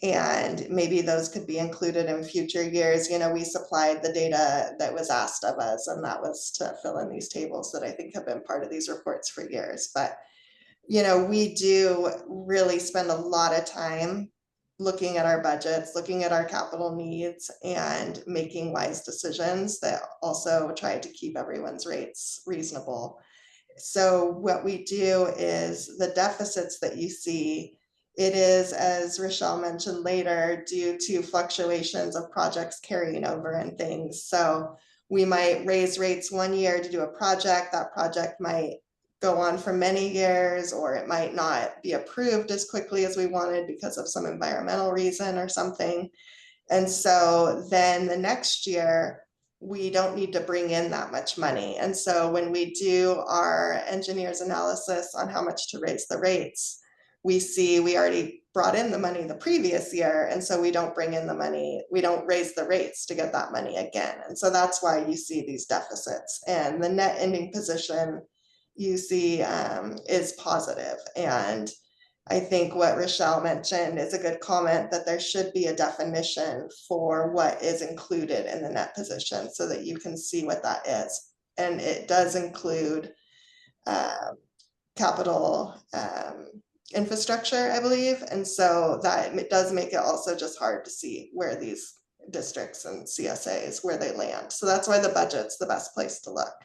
And maybe those could be included in future years. We supplied the data that was asked of us, and that was to fill in these tables that I think have been part of these reports for years. But we do really spend a lot of time looking at our budgets, looking at our capital needs, and making wise decisions that also try to keep everyone's rates reasonable. So what we do is the deficits that you see, it is, as Rochelle mentioned later, due to fluctuations of projects carrying over and things. So we might raise rates one year to do a project, that project might go on for many years, or it might not be approved as quickly as we wanted because of some environmental reason or something. And so then the next year, we don't need to bring in that much money. And so when we do our engineer's analysis on how much to raise the rates, we see we already brought in the money the previous year. And so we don't bring in the money, we don't raise the rates to get that money again. And so that's why you see these deficits. And the net ending position you see is positive. And I think what Rochelle mentioned is a good comment, that there should be a definition for what is included in the net position so that you can see what that is. And it does include capital infrastructure, I believe. And so that it does make it also just hard to see where these districts and CSAs, where they land. So that's why the budget's the best place to look.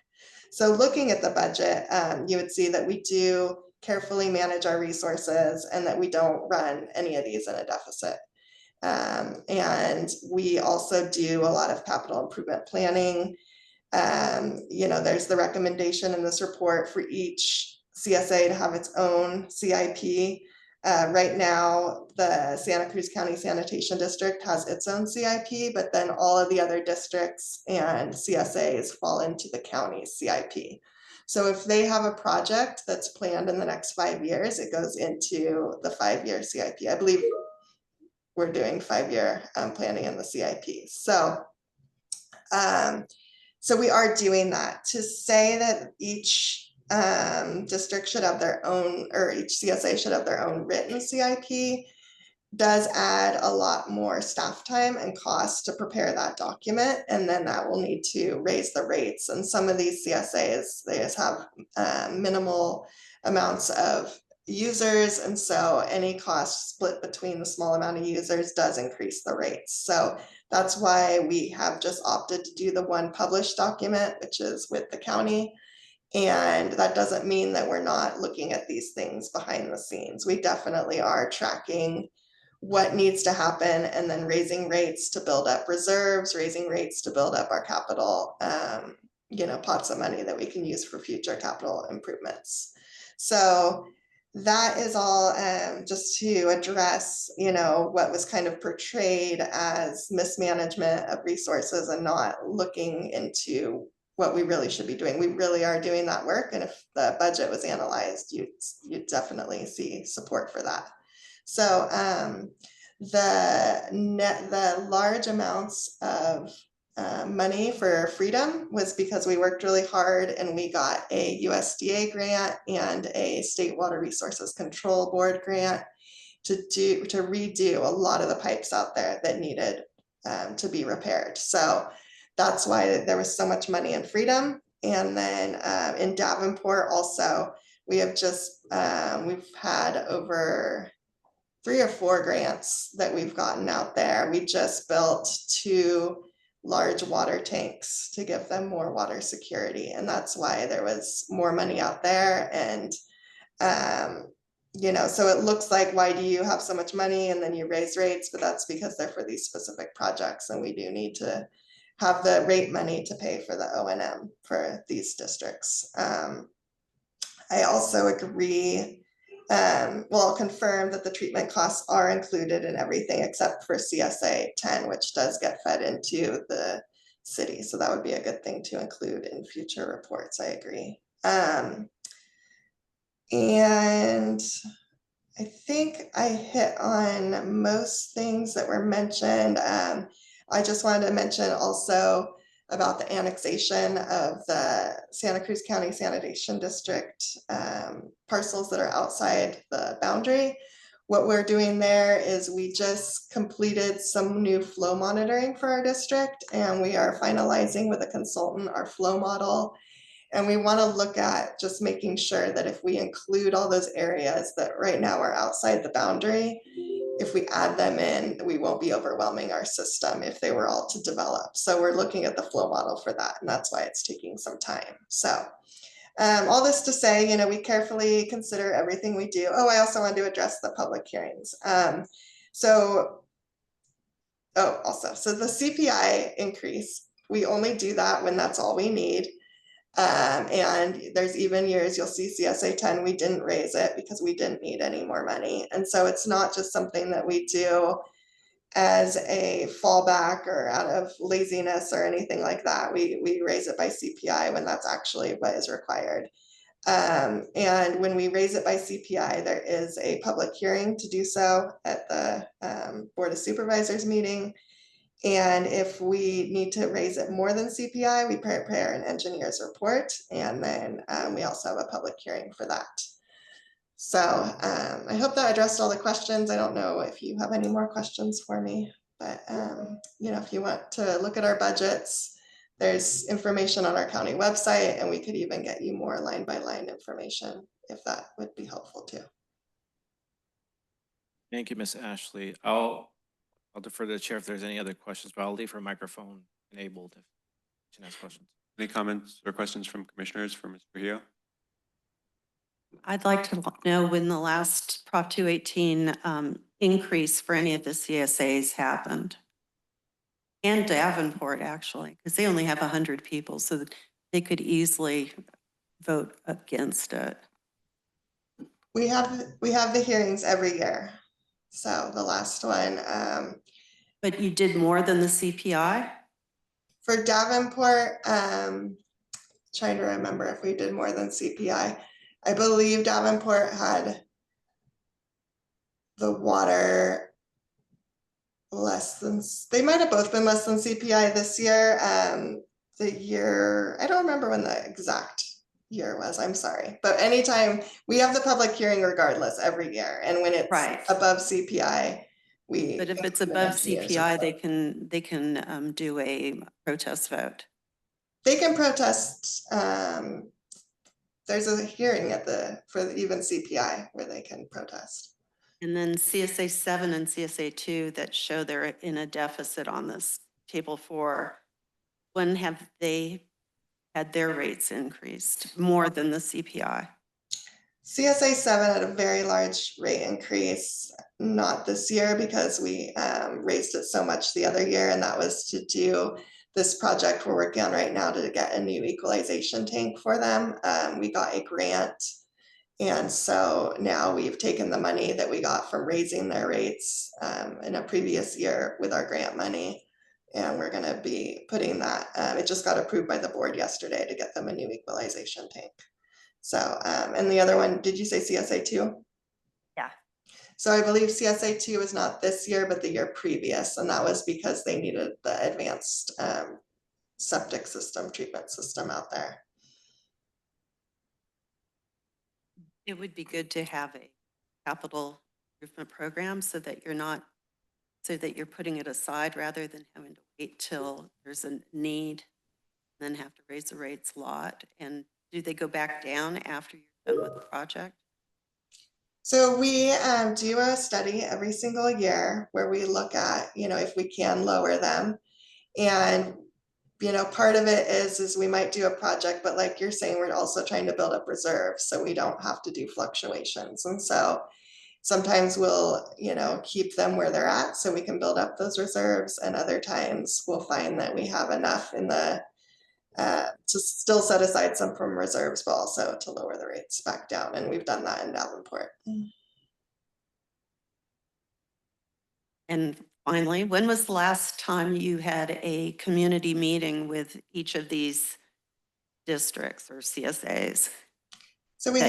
So looking at the budget, you would see that we do carefully manage our resources and that we don't run any of these in a deficit. And we also do a lot of capital improvement planning. There's the recommendation in this report for each CSA to have its own CIP. Right now, the Santa Cruz County Sanitation District has its own CIP, but then all of the other districts and CSAs fall into the county's CIP. So if they have a project that's planned in the next 5 years, it goes into the 5-year CIP. I believe we're doing 5-year planning in the CIP. So we are doing that. To say that each district should have their own, or each CSA should have their own written CIP, does add a lot more staff time and cost to prepare that document. And then that will need to raise the rates. And some of these CSAs, they just have minimal amounts of users. And so any cost split between the small amount of users does increase the rates. So that's why we have just opted to do the one published document, which is with the county. And that doesn't mean that we're not looking at these things behind the scenes. We definitely are tracking what needs to happen and then raising rates to build up reserves, raising rates to build up our capital, pots of money that we can use for future capital improvements. So that is all just to address, what was kind of portrayed as mismanagement of resources and not looking into what we really should be doing. We really are doing that work. And if the budget was analyzed, you'd definitely see support for that. So the large amounts of money for Freedom was because we worked really hard and we got a USDA grant and a State Water Resources Control Board grant to redo a lot of the pipes out there that needed to be repaired. So that's why there was so much money in Freedom. And then in Davenport also, we have just, we've had over 3 or 4 grants that we've gotten out there. We just built 2 large water tanks to give them more water security. And that's why there was more money out there. And, so it looks like, why do you have so much money and then you raise rates? But that's because they're for these specific projects. And we do need to have the rate money to pay for the O&M for these districts. I also agree, well, confirm that the treatment costs are included in everything except for CSA 10, which does get fed into the city. So that would be a good thing to include in future reports. I agree. And I think I hit on most things that were mentioned. I just wanted to mention also about the annexation of the Santa Cruz County Sanitation District parcels that are outside the boundary. What we're doing there is we just completed some new flow monitoring for our district, and we are finalizing with a consultant our flow model. And we want to look at just making sure that if we include all those areas that right now are outside the boundary, if we add them in, we won't be overwhelming our system if they were all to develop. So we're looking at the flow model for that, and that's why it's taking some time. So all this to say, we carefully consider everything we do. Oh, I also want to address the public hearings. So the CPI increase, we only do that when that's all we need. And there's even years you'll see CSA 10, we didn't raise it because we didn't need any more money. And so it's not just something that we do as a fallback or out of laziness or anything like that. We raise it by CPI when that's actually what is required. And when we raise it by CPI, there is a public hearing to do so at the Board of Supervisors meeting. And if we need to raise it more than CPI, we prepare an engineer's report, and then we also have a public hearing for that. So I hope that addressed all the questions. I don't know if you have any more questions for me, but you know, if you want to look at our budgets, there's information on our county website, and we could even get you more line by line information if that would be helpful too. Thank you, Ms. Ashley. I'll defer to the chair if there's any other questions, but I'll leave her microphone enabled if she has questions. Any comments or questions from commissioners for Mr. Trujillo? I'd like to know when the last Prop 218 increase for any of the CSAs happened. And Davenport, actually, because they only have 100 people, so that they could easily vote against it. We have the hearings every year. So the last one. But you did more than the CPI? For Davenport, trying to remember if we did more than CPI. I believe Davenport had the water less than, they might have both been less than CPI this year. The year, I don't remember when the exact year was, I'm sorry. But anytime, we have the public hearing regardless every year. And when it's above CPI, we. But if it's above CPI, they can do a protest vote. They can protest. There's a hearing for even CPI where they can protest. And then CSA 7 and CSA 2 that show they're in a deficit on this table 4. When have they had their rates increased more than the CPI? CSA 7 had a very large rate increase, not this year because we raised it so much the other year, and that was to do this project we're working on right now to get a new equalization tank for them. We got a grant, and so now we've taken the money that we got from raising their rates in a previous year with our grant money, and we're going to be putting that, it just got approved by the board yesterday to get them a new equalization tank. So, and the other one, did you say CSA 2? Yeah. So I believe CSA 2 is not this year, but the year previous, and that was because they needed the advanced septic system, treatment system out there. It would be good to have a capital improvement program so that you're putting it aside rather than having to wait till there's a need and then have to raise the rates a lot. And do they go back down after you're done with the project? So we do a study every single year where we look at, you know, if we can lower them. And, you know, part of it is we might do a project, but like you're saying, we're also trying to build up reserves so we don't have to do fluctuations. And so sometimes we'll, you know, keep them where they're at so we can build up those reserves. And other times we'll find that we have enough in the to still set aside some from reserves, but also to lower the rates back down. And we've done that in Davenport. And finally, when was the last time you had a community meeting with each of these districts or CSAs? So we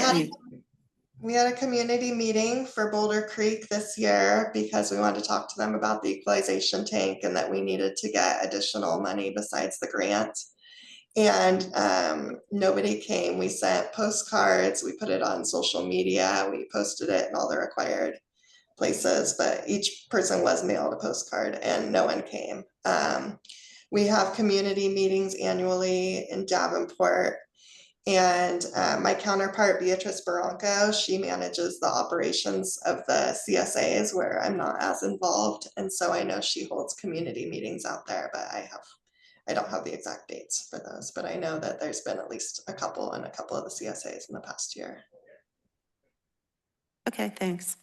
had a community meeting for Boulder Creek this year because we wanted to talk to them about the equalization tank and that we needed to get additional money besides the grant. And nobody came. We sent postcards, we put it on social media, we posted it in all the required places, but each person was mailed a postcard and no one came. We have community meetings annually in Davenport, and my counterpart, Beatrice Barranco, she manages the operations of the CSAs where I'm not as involved. And so I know she holds community meetings out there, but I don't have the exact dates for those, but I know that there's been at least a couple in a couple of the CSAs in the past year. Okay, thanks.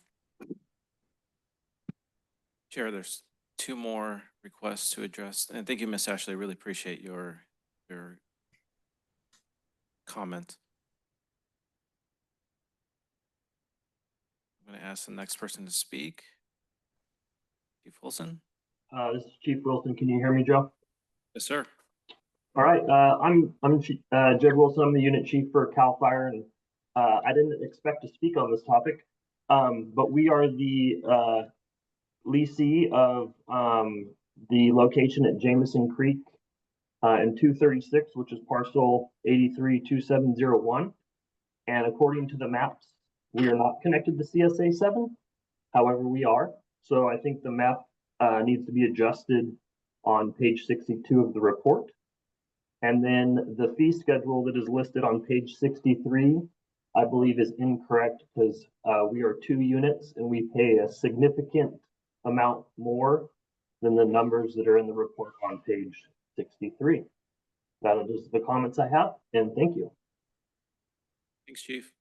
Chair, there's 2 more requests to address. And thank you, Ms. Ashley. I really appreciate your comment. I'm going to ask the next person to speak. Chief Wilson? This is Chief Wilson. Can you hear me, Joe? Yes, sir. All right. I'm Jed Wilson. I'm the unit chief for CAL FIRE, and I didn't expect to speak on this topic, but we are the leasee of the location at Jameson Creek in 236, which is parcel 832701. And according to the maps, we are not connected to CSA 7. However, we are. So I think the map needs to be adjusted on page 62 of the report. And then the fee schedule that is listed on page 63, I believe is incorrect because we are 2 units and we pay a significant amount more than the numbers that are in the report on page 63. That is the comments I have, and thank you. Thanks, Chief.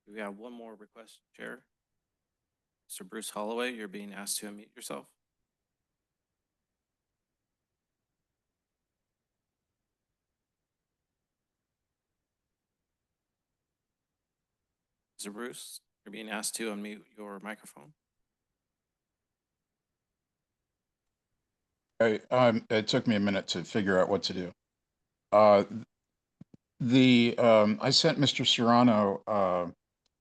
We have one more request, Chair. Mr. Bruce Holloway, you're being asked to unmute yourself. Mr. Bruce, you're being asked to unmute your microphone. It took me a minute to figure out what to do. I sent Mr. Serrano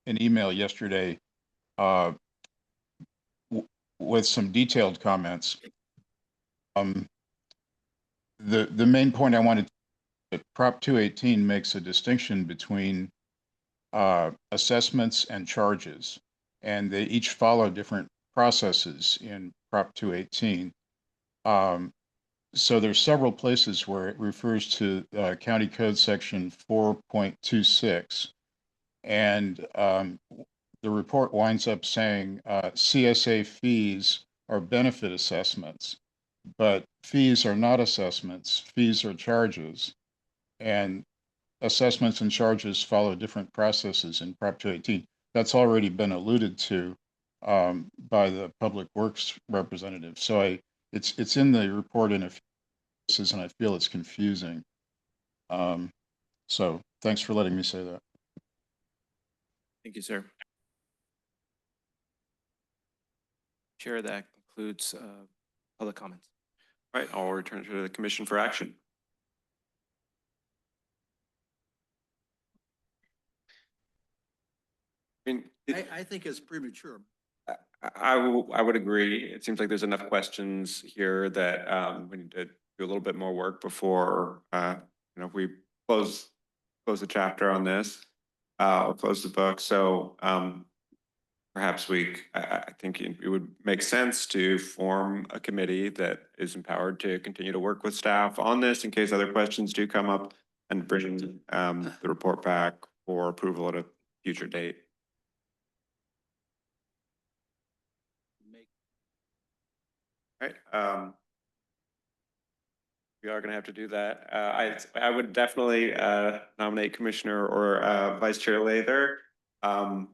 an email yesterday with some detailed comments. The main point I wanted to, Prop 218 makes a distinction between assessments and charges, and they each follow different processes in Prop 218. So there's several places where it refers to County Code Section 4.26, and the report winds up saying CSA fees are benefit assessments, but fees are not assessments, fees are charges, and assessments and charges follow different processes in Prop 218. That's already been alluded to by the Public Works representative. So it's in the report in a few places, and I feel it's confusing. So thanks for letting me say that. Thank you, sir. Chair, that concludes public comments. All right, I'll return to the commission for action. I mean, I think it's premature. I would agree. It seems like there's enough questions here that we need to do a little bit more work before we close the chapter on this or close the book. So perhaps I think it would make sense to form a committee that is empowered to continue to work with staff on this in case other questions do come up, and bring the report back for approval at a future date. Right. We are going to have to do that. I would definitely nominate Commissioner or Vice Chair Lather. I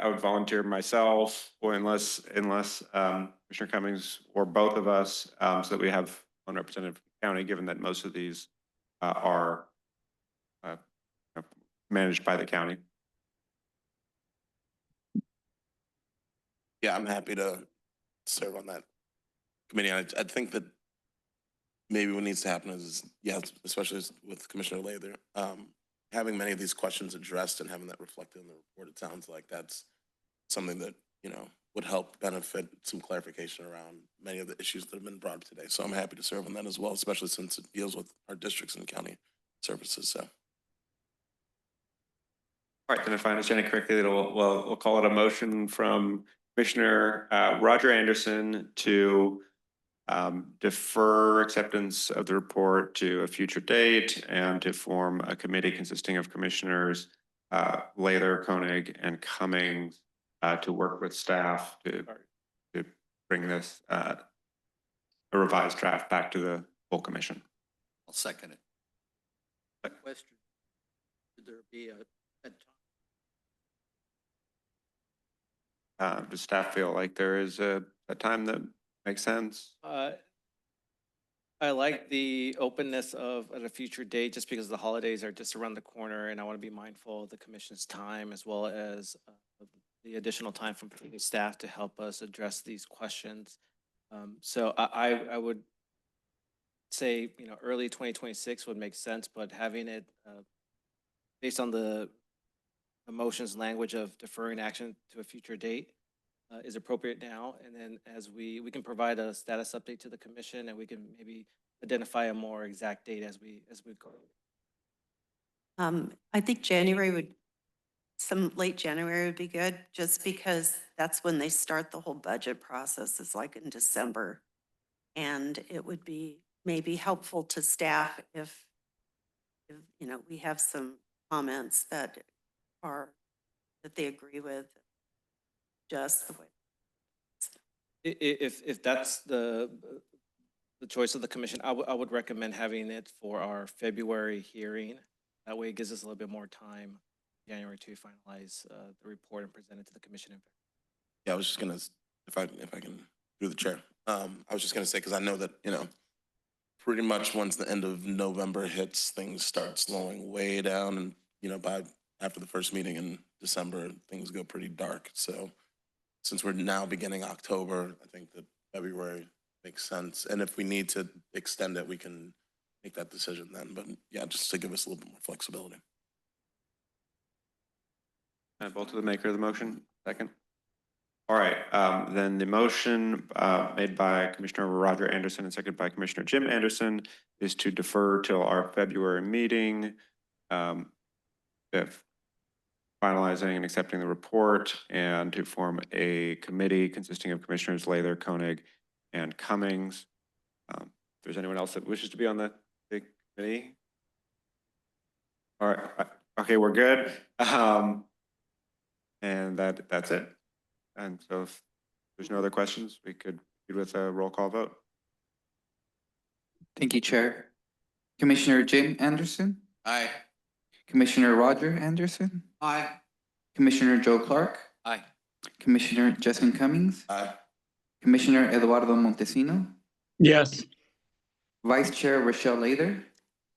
would volunteer myself, or unless Commissioner Cummings or both of us, so that we have one representative from the county, given that most of these are managed by the county. Yeah, I'm happy to serve on that committee. I think that maybe what needs to happen is, especially with Commissioner Lather, having many of these questions addressed and having that reflected in the report, it sounds like that's something that, would help benefit some clarification around many of the issues that have been brought up today. So I'm happy to serve on that as well, especially since it deals with our districts and county services. So. All right, then if I understand it correctly, we'll call it a motion from Commissioner Roger Anderson to defer acceptance of the report to a future date, and to form a committee consisting of Commissioners Lather, Koenig, and Cummings to work with staff to bring this a revised draft back to the full commission. I'll second it. Question: should there be a time? Does staff feel like there is a time that makes sense? I like the openness of at a future date, just because the holidays are just around the corner, and I want to be mindful of the commission's time as well as the additional time from the staff to help us address these questions. So I would say, early 2026 would make sense, but having it based on the motion's language of deferring action to a future date is appropriate now. And then as we can provide a status update to the commission, and we can maybe identify a more exact date as we go. I think some late January would be good, just because that's when they start the whole budget process, is like in December. And it would be maybe helpful to staff if we have some comments that they agree with, just the way. If that's the choice of the commission, I would recommend having it for our February hearing. That way it gives us a little bit more time, January, to finalize the report and present it to the commission. Yeah, I was just gonna, if I can, through the chair, I was just gonna say, because I know that, pretty much once the end of November hits, things start slowing way down, and, after the first meeting in December, things go pretty dark. So since we're now beginning October, I think that February makes sense. And if we need to extend it, we can make that decision then. But yeah, just to give us a little bit more flexibility. Both to the maker of the motion, second. All right, then the motion made by Commissioner Roger Anderson and seconded by Commissioner Jim Anderson is to defer till our February meeting. If finalizing and accepting the report, and to form a committee consisting of Commissioners Lather, Koenig, and Cummings. If there's anyone else that wishes to be on the committee. All right, okay, we're good. And that's it. And so if there's no other questions, we could proceed with a roll call vote. Thank you, Chair. Commissioner Jim Anderson, Aye. Commissioner Roger Anderson, Aye. Commissioner Joe Clark, Aye. Commissioner Justin Cummings, Aye. Commissioner Eduardo Montesino, Yes. Vice Chair Rochelle Lather,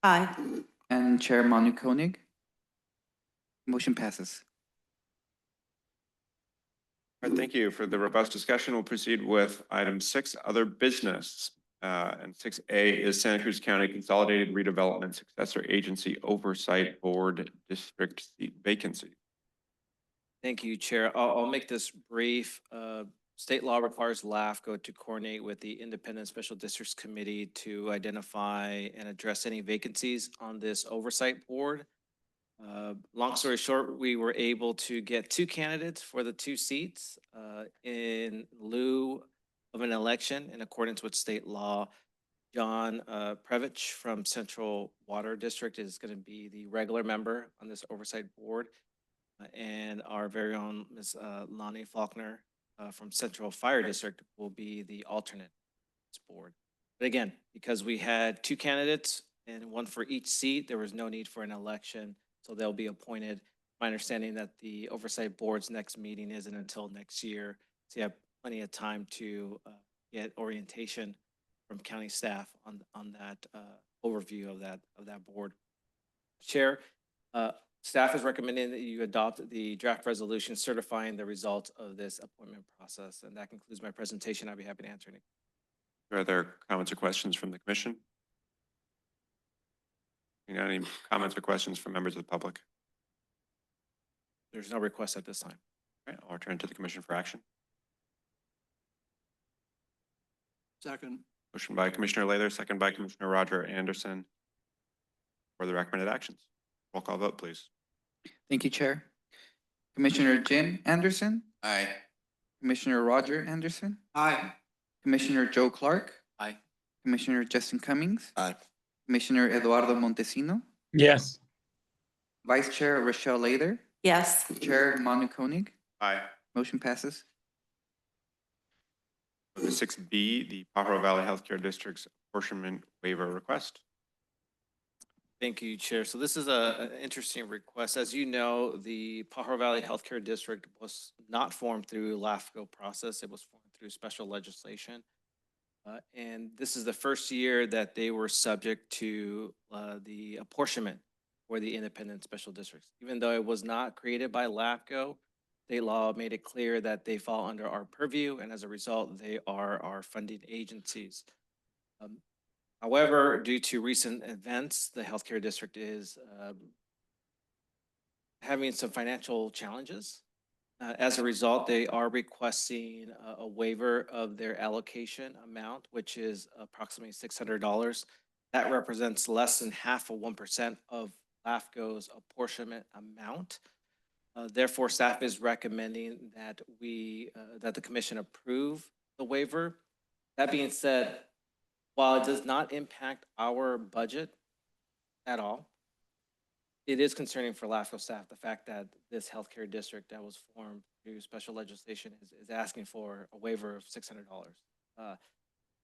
Aye. and Chair Manu Koenig. Motion passes. All right, thank you for the robust discussion. We'll proceed with item 6, other business. And 6A is Santa Cruz County Consolidated Redevelopment Successor Agency Oversight Board District Seat Vacancy. Thank you, Chair. I'll make this brief. State law requires LAFCO to coordinate with the Independent Special Districts Committee to identify and address any vacancies on this oversight board. Long story short, we were able to get 2 candidates for the 2 seats in lieu of an election in accordance with state law. John Previch from Central Water District is going to be the regular member on this oversight board. And our very own Ms. Lonnie Faulkner from Central Fire District will be the alternate this board. But again, because we had 2 candidates and 1 for each seat, there was no need for an election. So they'll be appointed. My understanding that the oversight board's next meeting isn't until next year. So you have plenty of time to get orientation from county staff on that overview of that board. Chair, staff is recommending that you adopt the draft resolution certifying the results of this appointment process. And that concludes my presentation. I'd be happy to answer any. Are there comments or questions from the commission? Any comments or questions from members of the public? There's no request at this time. All right, I'll return to the commission for action. Second. Motion by Commissioner Lather, second by Commissioner Roger Anderson for the recommended actions. Roll call vote, please. Thank you, Chair. Commissioner Jim Anderson, Aye. Commissioner Roger Anderson, Aye. Commissioner Joe Clark, Aye. Commissioner Justin Cummings, Aye. Commissioner Eduardo Montesino, Yes. Vice Chair Rochelle Lather, Yes. Chair Manu Koenig. Aye. Motion passes. 6B, the Pajaro Valley Healthcare District's apportionment waiver request. Thank you, Chair. So this is an interesting request. As you know, the Pajaro Valley Healthcare District was not formed through LAFCO process. It was formed through special legislation. And this is the first year that they were subject to the apportionment for the independent special districts. Even though it was not created by LAFCO, state law made it clear that they fall under our purview, and as a result, they are our funding agencies. However, due to recent events, the healthcare district is having some financial challenges. As a result, they are requesting a waiver of their allocation amount, which is approximately $600. That represents less than half of 1% of LAFCO's apportionment amount. Therefore, staff is recommending that that the commission approve the waiver. That being said, while it does not impact our budget at all, it is concerning for LAFCO staff, the fact that this healthcare district that was formed through special legislation is asking for a waiver of $600.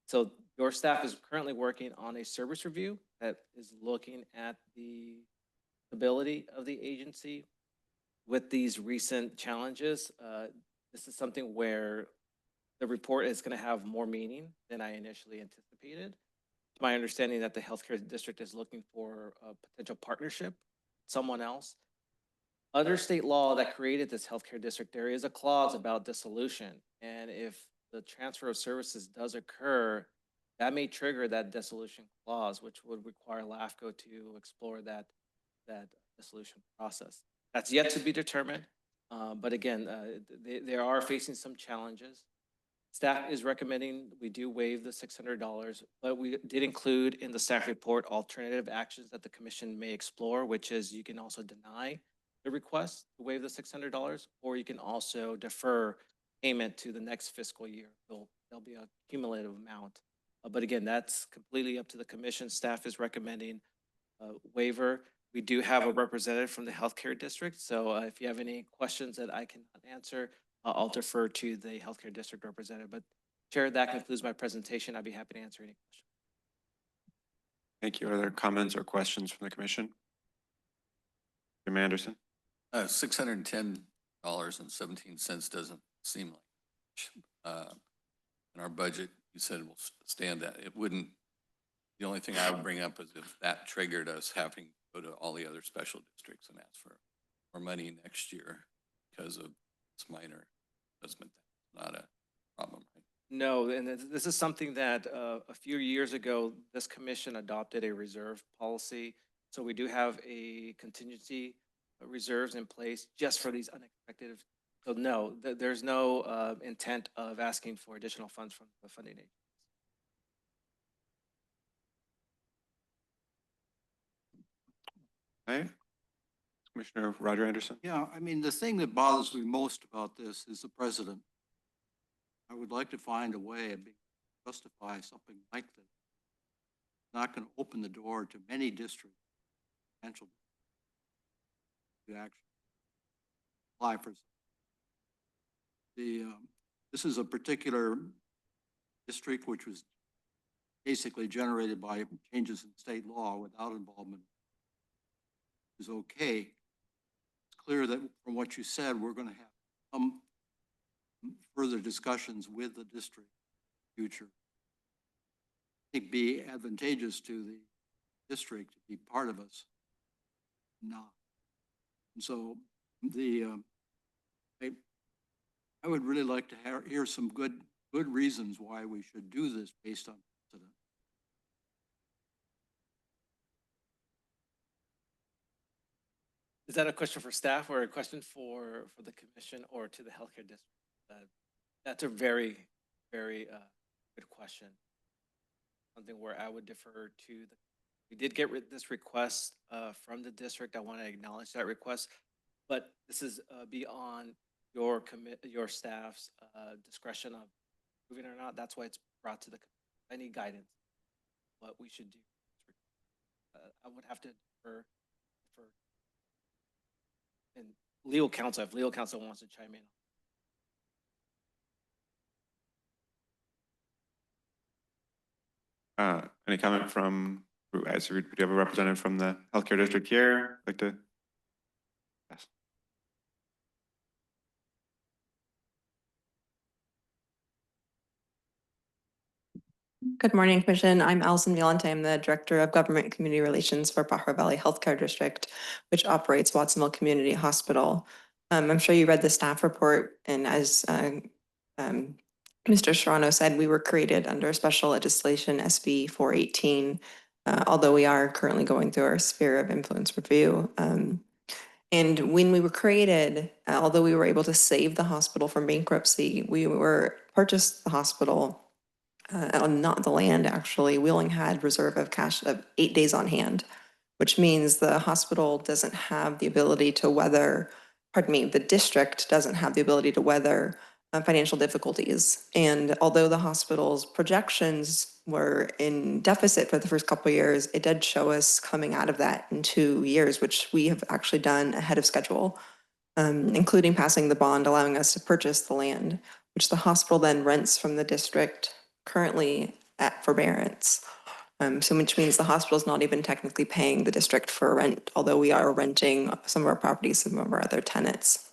So your staff is currently working on a service review that is looking at the ability of the agency with these recent challenges. This is something where the report is going to have more meaning than I initially anticipated. It's my understanding that the healthcare district is looking for a potential partnership, someone else. Under state law that created this healthcare district, there is a clause about dissolution. And if the transfer of services does occur, that may trigger that dissolution clause, which would require LAFCO to explore that dissolution process. That's yet to be determined. But again, they are facing some challenges. Staff is recommending we do waive the $600, but we did include in the staff report alternative actions that the commission may explore, which is you can also deny the request to waive the $600, or you can also defer payment to the next fiscal year. There'll be a cumulative amount. But again, that's completely up to the commission. Staff is recommending waiver. We do have a representative from the healthcare district. So if you have any questions that I cannot answer, I'll defer to the healthcare district representative. But Chair, that concludes my presentation. I'd be happy to answer any questions. Thank you. Are there comments or questions from the commission? Jim Anderson? $610.17 doesn't seem like much. In our budget, you said we'll stand that. It wouldn't, the only thing I would bring up is if that triggered us having to go to all the other special districts and ask for more money next year because of this minor adjustment. That's not a problem, right? No, and this is something that a few years ago, this commission adopted a reserve policy. So we do have a contingency reserves in place just for these unexpected. So no, there's no intent of asking for additional funds from the funding agency. Hey, Commissioner Roger Anderson? Yeah, I mean, the thing that bothers me most about this is the president. I would like to find a way of being justify something like this. Not going to open the door to many districts, potential to actually apply for. This is a particular district which was basically generated by changes in state law without involvement. Is okay. It's clear that from what you said, we're going to have some further discussions with the district in the future. I think be advantageous to the district to be part of us. Not. And so I would really like to hear some good reasons why we should do this based on precedent. Is that a question for staff or a question for the commission or to the healthcare district? That's a very, very good question. Something where I would defer to we did get this request from the district. I want to acknowledge that request, but this is beyond your staff's discretion of moving or not. That's why it's brought to the commission. I need guidance what we should do. I would have to defer and legal counsel, if legal counsel wants to chime in. Any comment from, do you have a representative from the healthcare district here? Like to? Yes. Good morning, Commission. I'm Allison Violante. I'm the Director of Government and Community Relations for Pajaro Valley Healthcare District, which operates Watsonville Community Hospital. I'm sure you read the staff report, and as Mr. Serrano said, we were created under special legislation SB 418, although we are currently going through our sphere of influence review. And when we were created, although we were able to save the hospital from bankruptcy, we were purchased the hospital, not the land actually. We only had reserve of cash of 8 days on hand, which means the hospital doesn't have the ability to weather, pardon me, the district doesn't have the ability to weather financial difficulties. And although the hospital's projections were in deficit for the first couple of years, it did show us coming out of that in 2 years, which we have actually done ahead of schedule, including passing the bond, allowing us to purchase the land, which the hospital then rents from the district currently at forbearance. So which means the hospital is not even technically paying the district for rent, although we are renting some of our properties, some of our other tenants,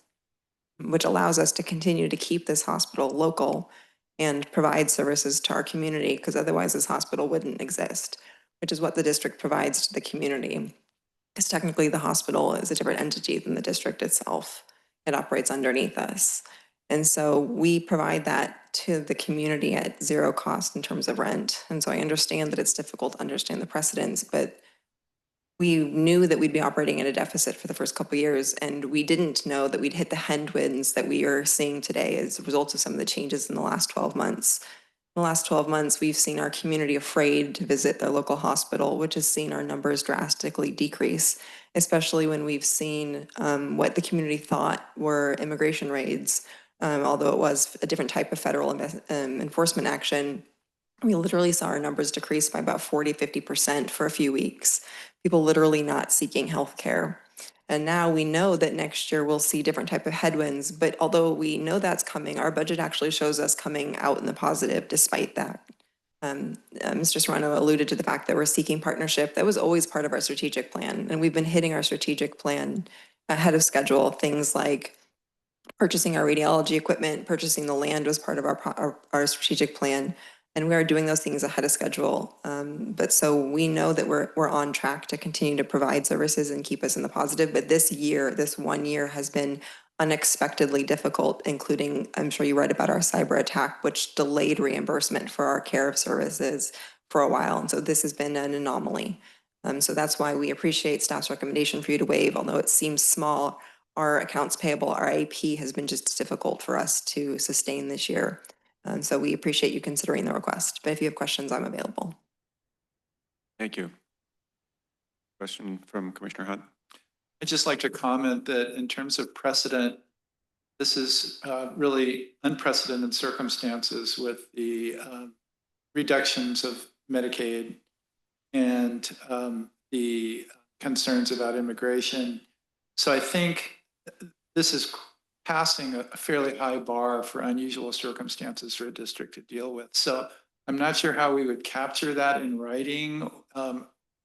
which allows us to continue to keep this hospital local and provide services to our community, because otherwise this hospital wouldn't exist, which is what the district provides to the community. Because technically the hospital is a different entity than the district itself. It operates underneath us. And so we provide that to the community at zero cost in terms of rent. And so I understand that it's difficult to understand the precedents, but we knew that we'd be operating at a deficit for the first couple of years, and we didn't know that we'd hit the headwinds that we are seeing today as a result of some of the changes in the last 12 months. In the last 12 months, we've seen our community afraid to visit their local hospital, which has seen our numbers drastically decrease, especially when we've seen what the community thought were immigration raids. Although it was a different type of federal enforcement action, we literally saw our numbers decrease by about 40–50% for a few weeks. People literally not seeking health care. And now we know that next year we'll see different type of headwinds, but although we know that's coming, our budget actually shows us coming out in the positive despite that. Mr. Serrano alluded to the fact that we're seeking partnership. That was always part of our strategic plan, and we've been hitting our strategic plan ahead of schedule. Things like purchasing our radiology equipment, purchasing the land was part of our strategic plan. And we are doing those things ahead of schedule. But so we know that we're on track to continue to provide services and keep us in the positive. But this year, this 1 year has been unexpectedly difficult, including, I'm sure you read about our cyber attack, which delayed reimbursement for our care of services for a while. And so this has been an anomaly. So that's why we appreciate staff's recommendation for you to waive, although it seems small. Our accounts payable, our AP has been just difficult for us to sustain this year. So we appreciate you considering the request, but if you have questions, I'm available. Thank you. Question from Commissioner Hunt. I'd just like to comment that in terms of precedent, this is really unprecedented circumstances with the reductions of Medicaid and the concerns about immigration. So I think this is passing a fairly high bar for unusual circumstances for a district to deal with. So I'm not sure how we would capture that in writing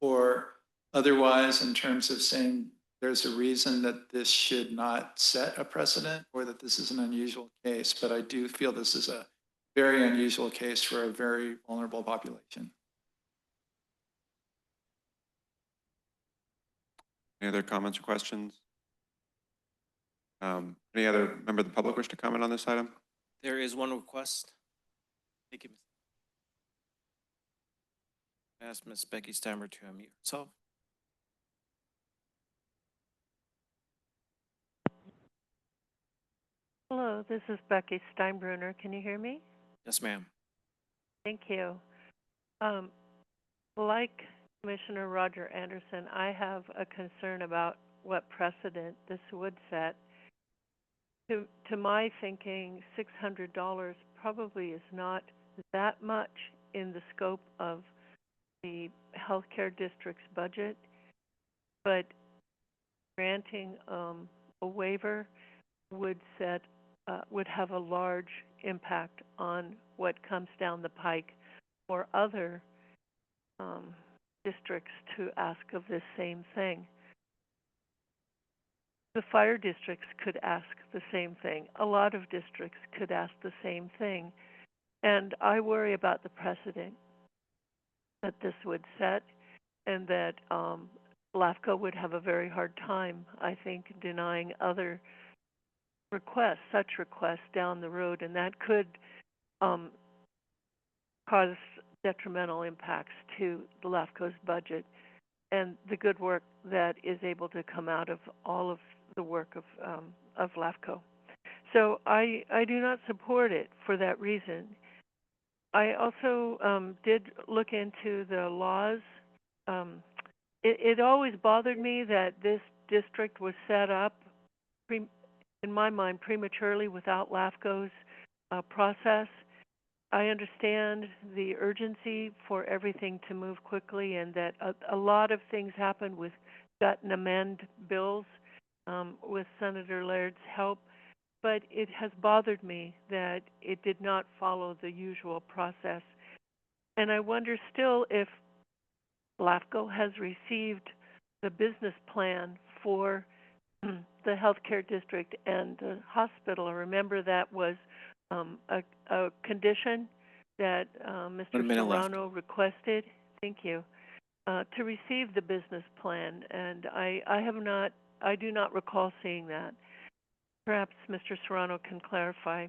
or otherwise in terms of saying there's a reason that this should not set a precedent or that this is an unusual case. But I do feel this is a very unusual case for a very vulnerable population. Any other comments or questions? Any other member of the public wish to comment on this item? There is one request. Thank you. Ask Ms. Becky Steimer to unmute herself. Hello, this is Becky Steinbruner. Can you hear me? Yes, ma'am. Thank you. Like Commissioner Roger Anderson, I have a concern about what precedent this would set. To my thinking, $600 probably is not that much in the scope of the healthcare district's budget, but granting a waiver would have a large impact on what comes down the pike for other districts to ask of this same thing. The fire districts could ask the same thing. A lot of districts could ask the same thing. And I worry about the precedent that this would set, and that LAFCO would have a very hard time, I think, denying other such requests down the road, and that could cause detrimental impacts to the LAFCO's budget and the good work that is able to come out of all of the work of LAFCO. So I do not support it for that reason. I also did look into the laws. It always bothered me that this district was set up, in my mind, prematurely without LAFCO's process. I understand the urgency for everything to move quickly, and that a lot of things happen with gut and amend bills with Senator Laird's help, but it has bothered me that it did not follow the usual process. And I wonder still if LAFCO has received the business plan for the healthcare district and the hospital. I remember that was a condition that Mr. Serrano requested. Thank you. To receive the business plan, and I do not recall seeing that. Perhaps Mr. Serrano can clarify.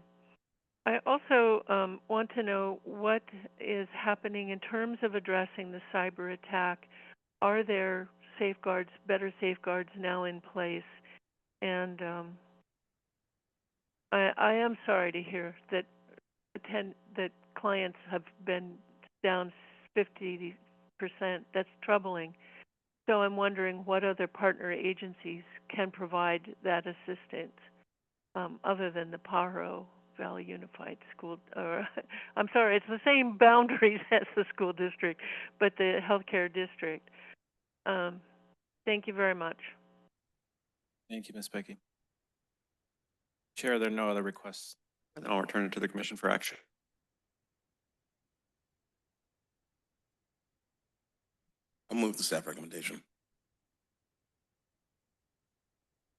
I also want to know what is happening in terms of addressing the cyber attack. Are there safeguards, better safeguards now in place? And I am sorry to hear that that clients have been down 50%. That's troubling. So I'm wondering what other partner agencies can provide that assistance other than the Pajaro Valley Unified School, or I'm sorry, it's the same boundaries as the school district, but the healthcare district. Thank you very much. Thank you, Ms. Becky. Chair, there are no other requests. Then I'll return it to the commission for action. I'll move the staff recommendation.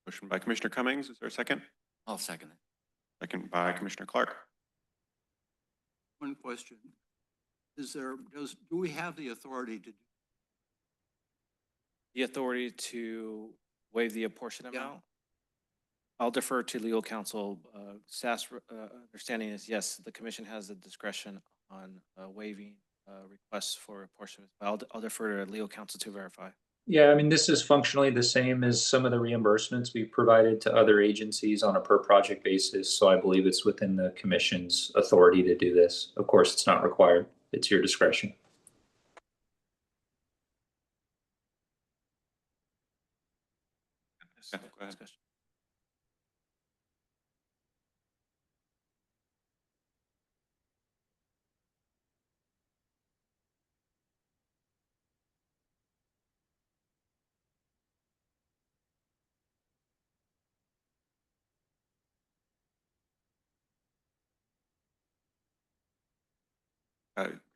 Motion by Commissioner Cummings. Is there a second? I'll second it. Second by Commissioner Clark. One question. Do we have the authority to? The authority to waive the apportion amount? I'll defer to legal counsel. Staff's understanding is yes, the commission has the discretion on waiving requests for apportionment. I'll defer to legal counsel to verify. Yeah, I mean, this is functionally the same as some of the reimbursements we provided to other agencies on a per project basis. So I believe it's within the commission's authority to do this. Of course, it's not required. It's your discretion. Go ahead.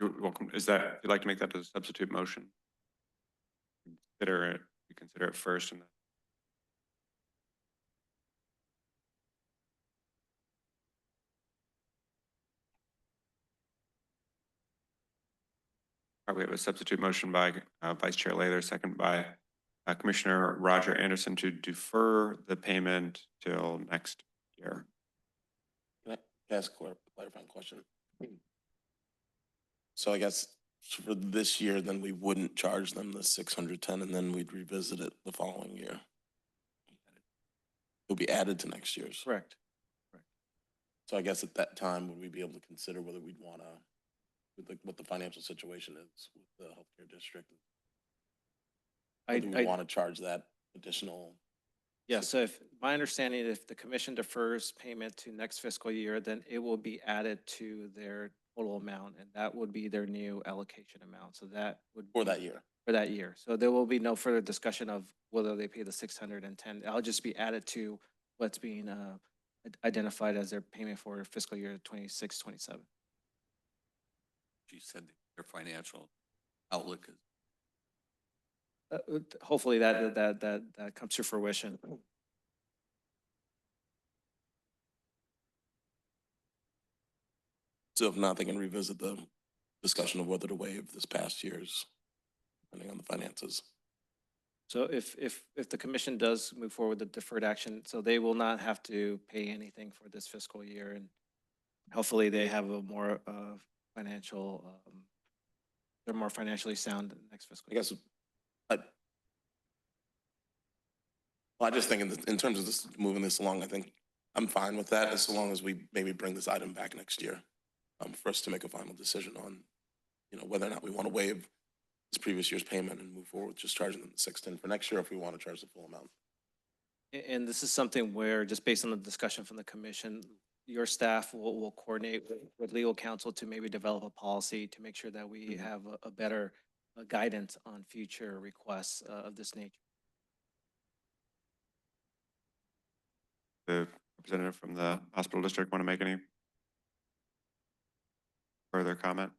You're welcome. Is that, if you'd like to make that as a substitute motion? Consider it first and then. All right, we have a substitute motion by Vice Chair Lather, second by Commissioner Roger Anderson to defer the payment till next year. Can I ask a clarifying question? So I guess for this year, then we wouldn't charge them the 610 and then we'd revisit it the following year. It'll be added to next year's. Correct. So I guess at that time, would we be able to consider whether we'd want to, with what the financial situation is with the healthcare district? Whether we want to charge that additional? Yeah, so if my understanding, if the commission defers payment to next fiscal year, then it will be added to their total amount, and that would be their new allocation amount. So that would For that year. For that year. So there will be no further discussion of whether they pay the 610. I'll just be added to what's being identified as their payment for fiscal year 26, 27. You said their financial outlook is. Hopefully that comes to fruition. So if not, they can revisit the discussion of whether to waive this past year's, depending on the finances. So if the commission does move forward with the deferred action, so they will not have to pay anything for this fiscal year, and hopefully they have a more financial, they're more financially sound next fiscal I year. guess, well, I just think in terms of this, moving this along, I think I'm fine with that as long as we maybe bring this item back next year for us to make a final decision on, whether or not we want to waive this previous year's payment and move forward with just charging them the 610 for next year, if we want to charge the full amount. And this is something where, just based on the discussion from the commission, your staff will coordinate with legal counsel to maybe develop a policy to make sure that we have a better guidance on future requests of this nature. The representative from the hospital district want to make any further comment?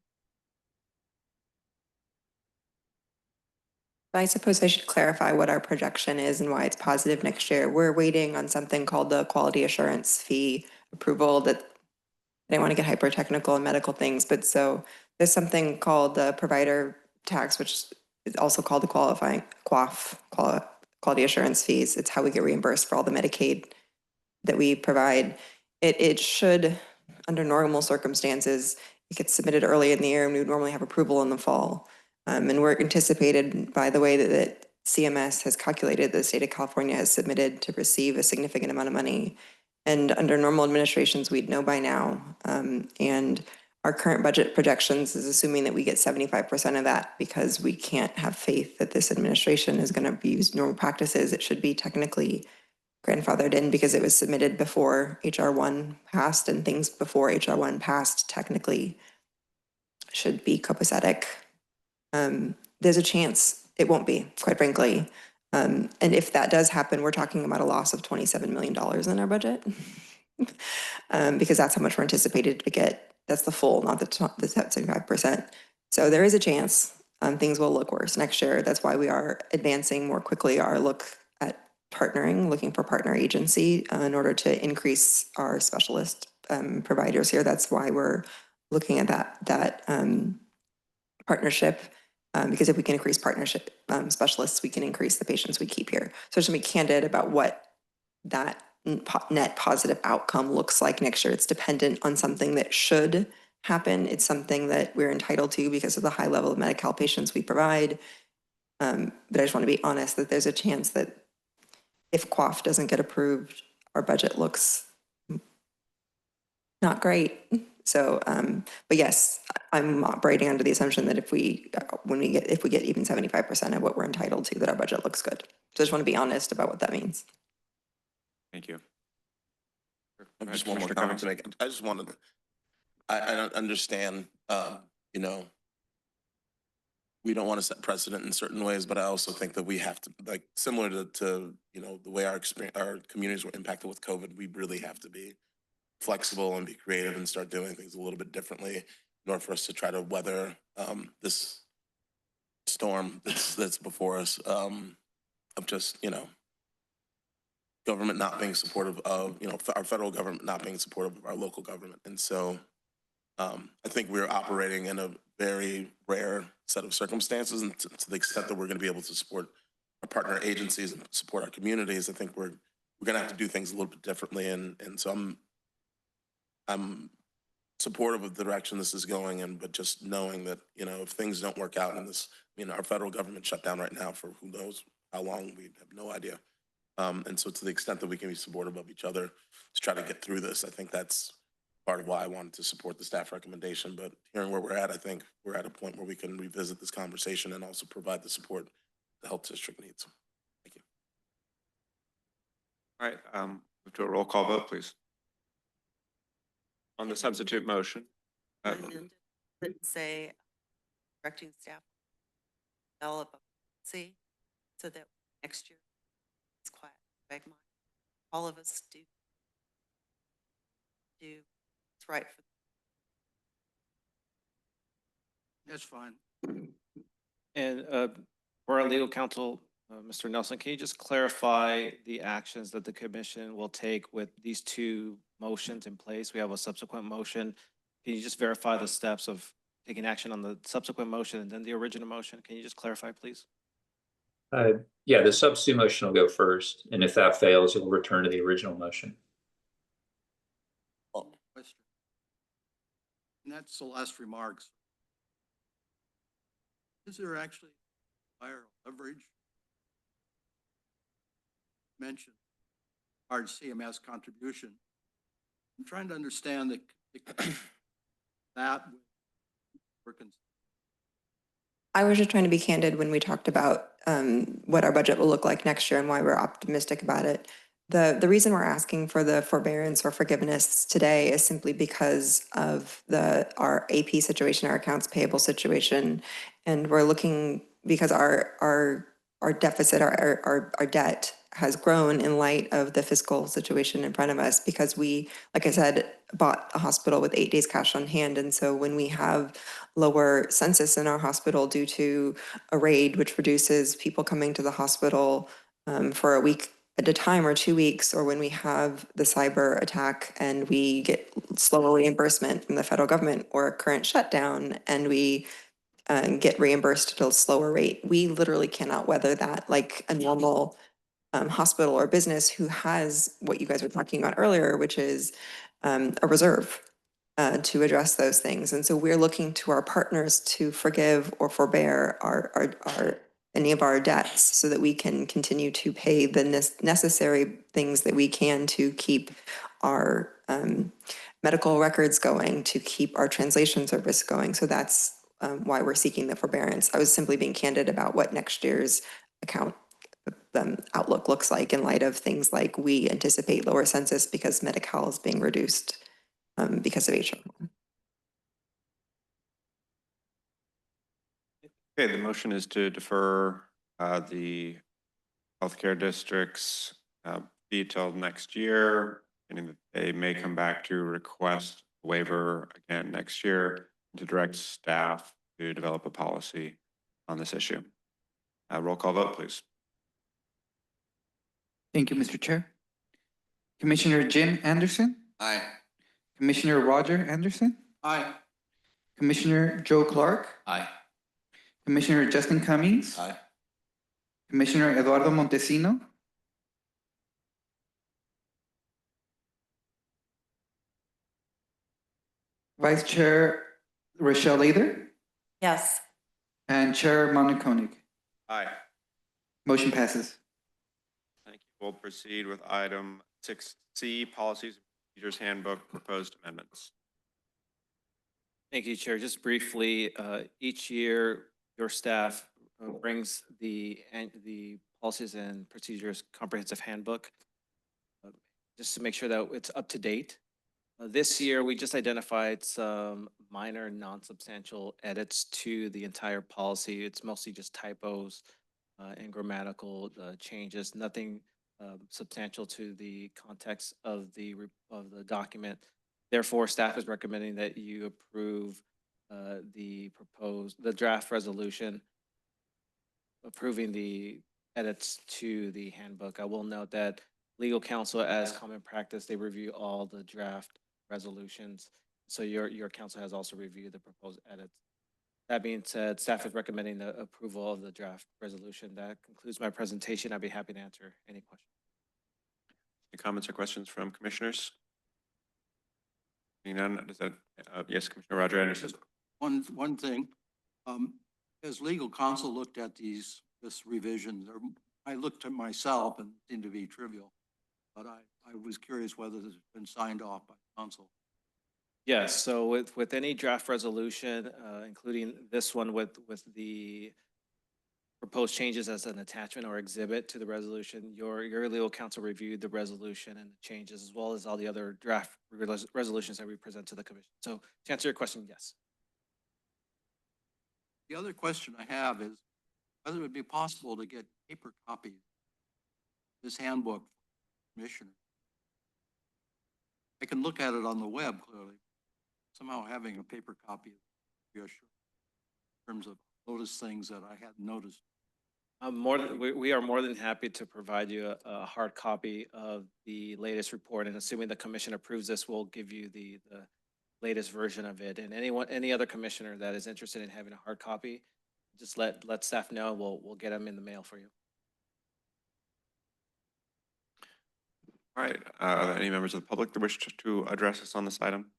I suppose I should clarify what our projection is and why it's positive next year. We're waiting on something called the quality assurance fee approval that I don't want to get hyper technical and medical things, but so there's something called the provider tax, which is also called the quality assurance fees. It's how we get reimbursed for all the Medicaid that we provide. It should, under normal circumstances, it gets submitted early in the year and we would normally have approval in the fall. And we're anticipated by the way that CMS has calculated, the state of California has submitted to receive a significant amount of money. And under normal administrations, we'd know by now. And our current budget projections is assuming that we get 75% of that because we can't have faith that this administration is going to use normal practices. It should be technically grandfathered in because it was submitted before HR 1 passed, and things before HR 1 passed technically should be copacetic. There's a chance it won't be, quite frankly. And if that does happen, we're talking about a loss of $27 million in our budget because that's how much we're anticipated to get. That's the full, not the 75%. So there is a chance things will look worse next year. That's why we are advancing more quickly our look at partnering, looking for partner agency in order to increase our specialist providers here. That's why we're looking at that partnership. Because if we can increase partnership specialists, we can increase the patients we keep here. So just to be candid about what that net positive outcome looks like next year. It's dependent on something that should happen. It's something that we're entitled to because of the high level of Medi-Cal patients we provide. But I just want to be honest that there's a chance that if QAF doesn't get approved, our budget looks not great. So, but yes, I'm operating under the assumption that if we get even 75% of what we're entitled to, that our budget looks good. So I just want to be honest about what that means. Thank you. Just one more comment to make. I just wanted, I don't understand, we don't want to set precedent in certain ways, but I also think that we have to, like, similar to the way our communities were impacted with COVID, we really have to be flexible and be creative and start doing things a little bit differently in order for us to try to weather this storm that's before us of just, government not being supportive of, our federal government not being supportive of our local government. And so I think we're operating in a very rare set of circumstances, and to the extent that we're going to be able to support our partner agencies and support our communities, I think we're going to have to do things a little bit differently. And so I'm supportive of the direction this is going in, but just knowing that, if things don't work out in this, our federal government shut down right now for who knows how long, we have no idea. And so to the extent that we can be supportive of each other to try to get through this, I think that's part of why I wanted to support the staff recommendation. But hearing where we're at, I think we're at a point where we can revisit this conversation and also provide the support the health district needs. Thank you. All right, move to a roll call vote, please. On the substitute motion. Would say directing staff develop a policy so that next year it's quiet. All of us do what's right for. That's fine. And for our legal counsel, Mr. Nelson, can you just clarify the actions that the commission will take with these two motions in place? We have a subsequent motion. Can you just verify the steps of taking action on the subsequent motion and then the original motion. Can you just clarify, please? Yeah, the substitute motion will go first, and if that fails, it will return to the original motion. Question. And that's the last remarks. Is there actually higher leverage? Mentioned large CMS contribution. I'm trying to understand that we're I was just trying to be candid when we talked about what our budget will look like next year and why we're optimistic about it. The reason we're asking for the forbearance or forgiveness today is simply because of our AP situation, our accounts payable situation, and we're looking because our deficit, our debt has grown in light of the fiscal situation in front of us because we, like I said, bought a hospital with 8 days cash on hand. And so when we have lower census in our hospital due to a raid, which reduces people coming to the hospital for a week at a time or 2 weeks, or when we have the cyber attack and we get slower reimbursement from the federal government or a current shutdown and we get reimbursed at a slower rate, we literally cannot weather that like a normal hospital or business who has what you guys were talking about earlier, which is a reserve to address those things. And so we're looking to our partners to forgive or forbear any of our debts so that we can continue to pay the necessary things that we can to keep our medical records going, to keep our translation service going. So that's why we're seeking the forbearance. I was simply being candid about what next year's account outlook looks like in light of things like we anticipate lower census because Medi-Cal is being reduced because of HR1. Okay, the motion is to defer the healthcare districts fee till next year, and they may come back to request a waiver again next year to direct staff to develop a policy on this issue. Roll call vote, please. Thank you, Mr. Chair. Commissioner Jim Anderson, Aye. Commissioner Roger Anderson, Aye. Commissioner Joe Clark, Aye. Commissioner Justin Cummings, Aye. Commissioner Eduardo Montesino, Vice Chair Rochelle Lader, Yes. and Chair Manu Koenig. Aye. Motion passes. Thank you. We'll proceed with item 6C, Policies and Procedures Handbook, Proposed Amendments. Thank you, Chair. Just briefly, each year your staff brings the Policies and Procedures Comprehensive Handbook just to make sure that it's up to date. This year, we just identified some minor non-substantial edits to the entire policy. It's mostly just typos and grammatical changes, nothing substantial to the context of the document. Therefore, staff is recommending that you approve the draft resolution approving the edits to the handbook. I will note that legal counsel, as common practice, they review all the draft resolutions. So your counsel has also reviewed the proposed edits. That being said, staff is recommending the approval of the draft resolution. That concludes my presentation. I'd be happy to answer any questions. Any comments or questions from commissioners? Seeing none, does that, yes, Commissioner Roger Anderson. One thing, as legal counsel looked at this revision, I looked at myself and it seemed to be trivial, but I was curious whether this has been signed off by council. Yes, so with any draft resolution, including this one with the proposed changes as an attachment or exhibit to the resolution, your legal counsel reviewed the resolution and the changes as well as all the other draft resolutions that we present to the commission. So to answer your question, yes. The other question I have is whether it would be possible to get paper copies of this handbook for commissioner. I can look at it on the web clearly. Somehow having a paper copy is reassuring in terms of notice things that I hadn't noticed. We are more than happy to provide you a hard copy of the latest report, and assuming the commission approves this, we'll give you the latest version of it. And any other commissioner that is interested in having a hard copy, just let staff know. We'll get them in the mail for you. All right, are there any members of the public that wish to address us on this item?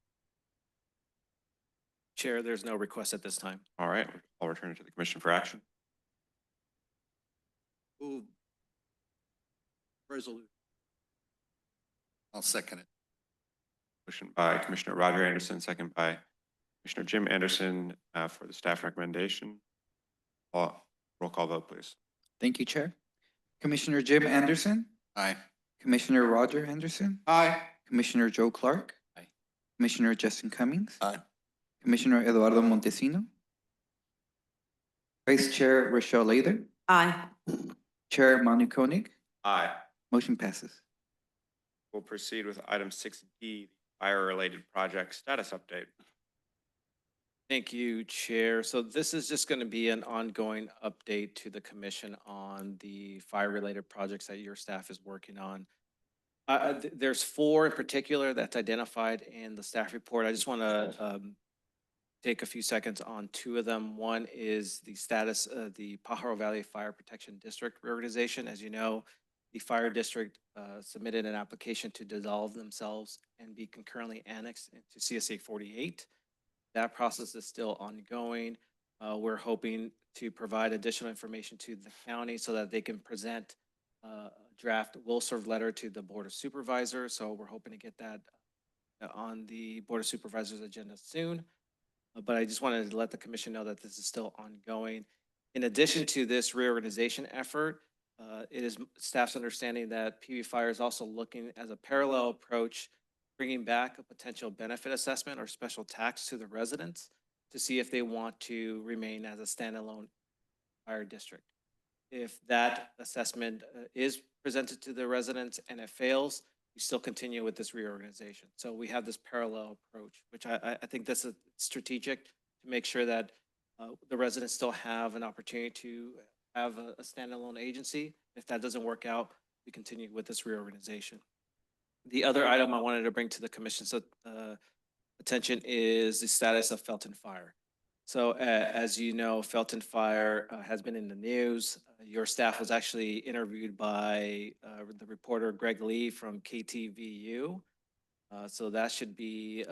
Chair, there's no request at this time. All right, I'll return it to the commission for action. Move resolution. I'll second it. Motion by Commissioner Roger Anderson, second by Commissioner Jim Anderson for the staff recommendation. Roll call vote, please. Thank you, Chair. Commissioner Jim Anderson, Aye. Commissioner Roger Anderson, Aye. Commissioner Joe Clark. Aye. Commissioner Justin Cummings. Aye. Commissioner Eduardo Montesino. Vice Chair Rochelle Lather. Aye. Chair Manu Koenig. Aye. Motion passes. We'll proceed with item 6D, fire-related project status update. Thank you, Chair. So this is just going to be an ongoing update to the commission on the fire-related projects that your staff is working on. There's 4 in particular that's identified in the staff report. I just want to take a few seconds on 2 of them. One is the status of the Pajaro Valley Fire Protection District reorganization. As you know, the fire district submitted an application to dissolve themselves and be concurrently annexed into CSA 48. That process is still ongoing. We're hoping to provide additional information to the county so that they can present a draft will-serve letter to the Board of Supervisors. So we're hoping to get that on the Board of Supervisors agenda soon. But I just wanted to let the commission know that this is still ongoing. In addition to this reorganization effort, it is staff's understanding that PV Fire is also looking as a parallel approach, bringing back a potential benefit assessment or special tax to the residents to see if they want to remain as a standalone fire district. If that assessment is presented to the residents and it fails, we still continue with this reorganization. So we have this parallel approach, which I think this is strategic to make sure that the residents still have an opportunity to have a standalone agency. If that doesn't work out, we continue with this reorganization. The other item I wanted to bring to the commission's attention is the status of Felton Fire. So as you know, Felton Fire has been in the news. Your staff was actually interviewed by the reporter Greg Lee from KTVU. So that should be,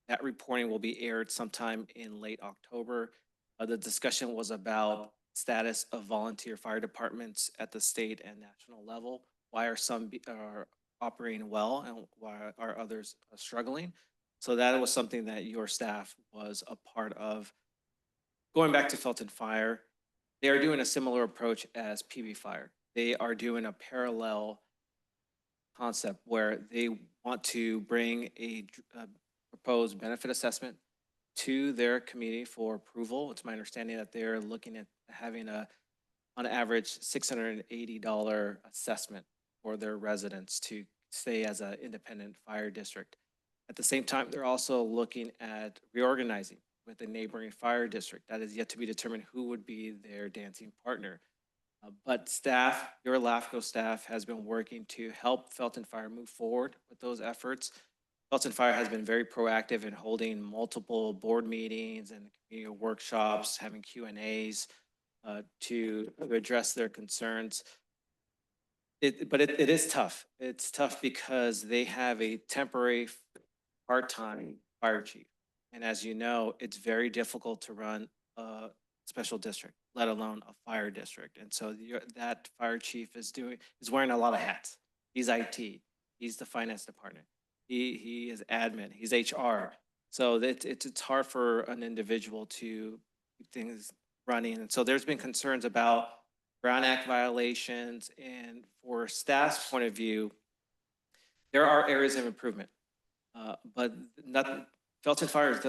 that reporting will be aired sometime in late October. The discussion was about status of volunteer fire departments at the state and national level. Why are some are operating well and why are others struggling? So that was something that your staff was a part of. Going back to Felton Fire, they are doing a similar approach as PV Fire. They are doing a parallel concept where they want to bring a proposed benefit assessment to their committee for approval. It's my understanding that they're looking at having on average, $680 assessment for their residents to stay as an independent fire district. At the same time, they're also looking at reorganizing with a neighboring fire district. That is yet to be determined who would be their dancing partner. But staff, your LAFCO staff has been working to help Felton Fire move forward with those efforts. Felton Fire has been very proactive in holding multiple board meetings and community workshops, having Q&As to address their concerns. But it is tough. It's tough because they have a temporary part-time fire chief. And as you know, it's very difficult to run a special district, let alone a fire district. And so that fire chief is wearing a lot of hats. He's IT, he's the finance department, he is admin, he's HR. So it's hard for an individual to keep things running. And so there's been concerns about Brown Act violations, and for staff's point of view, there are areas of improvement, but Felton Fire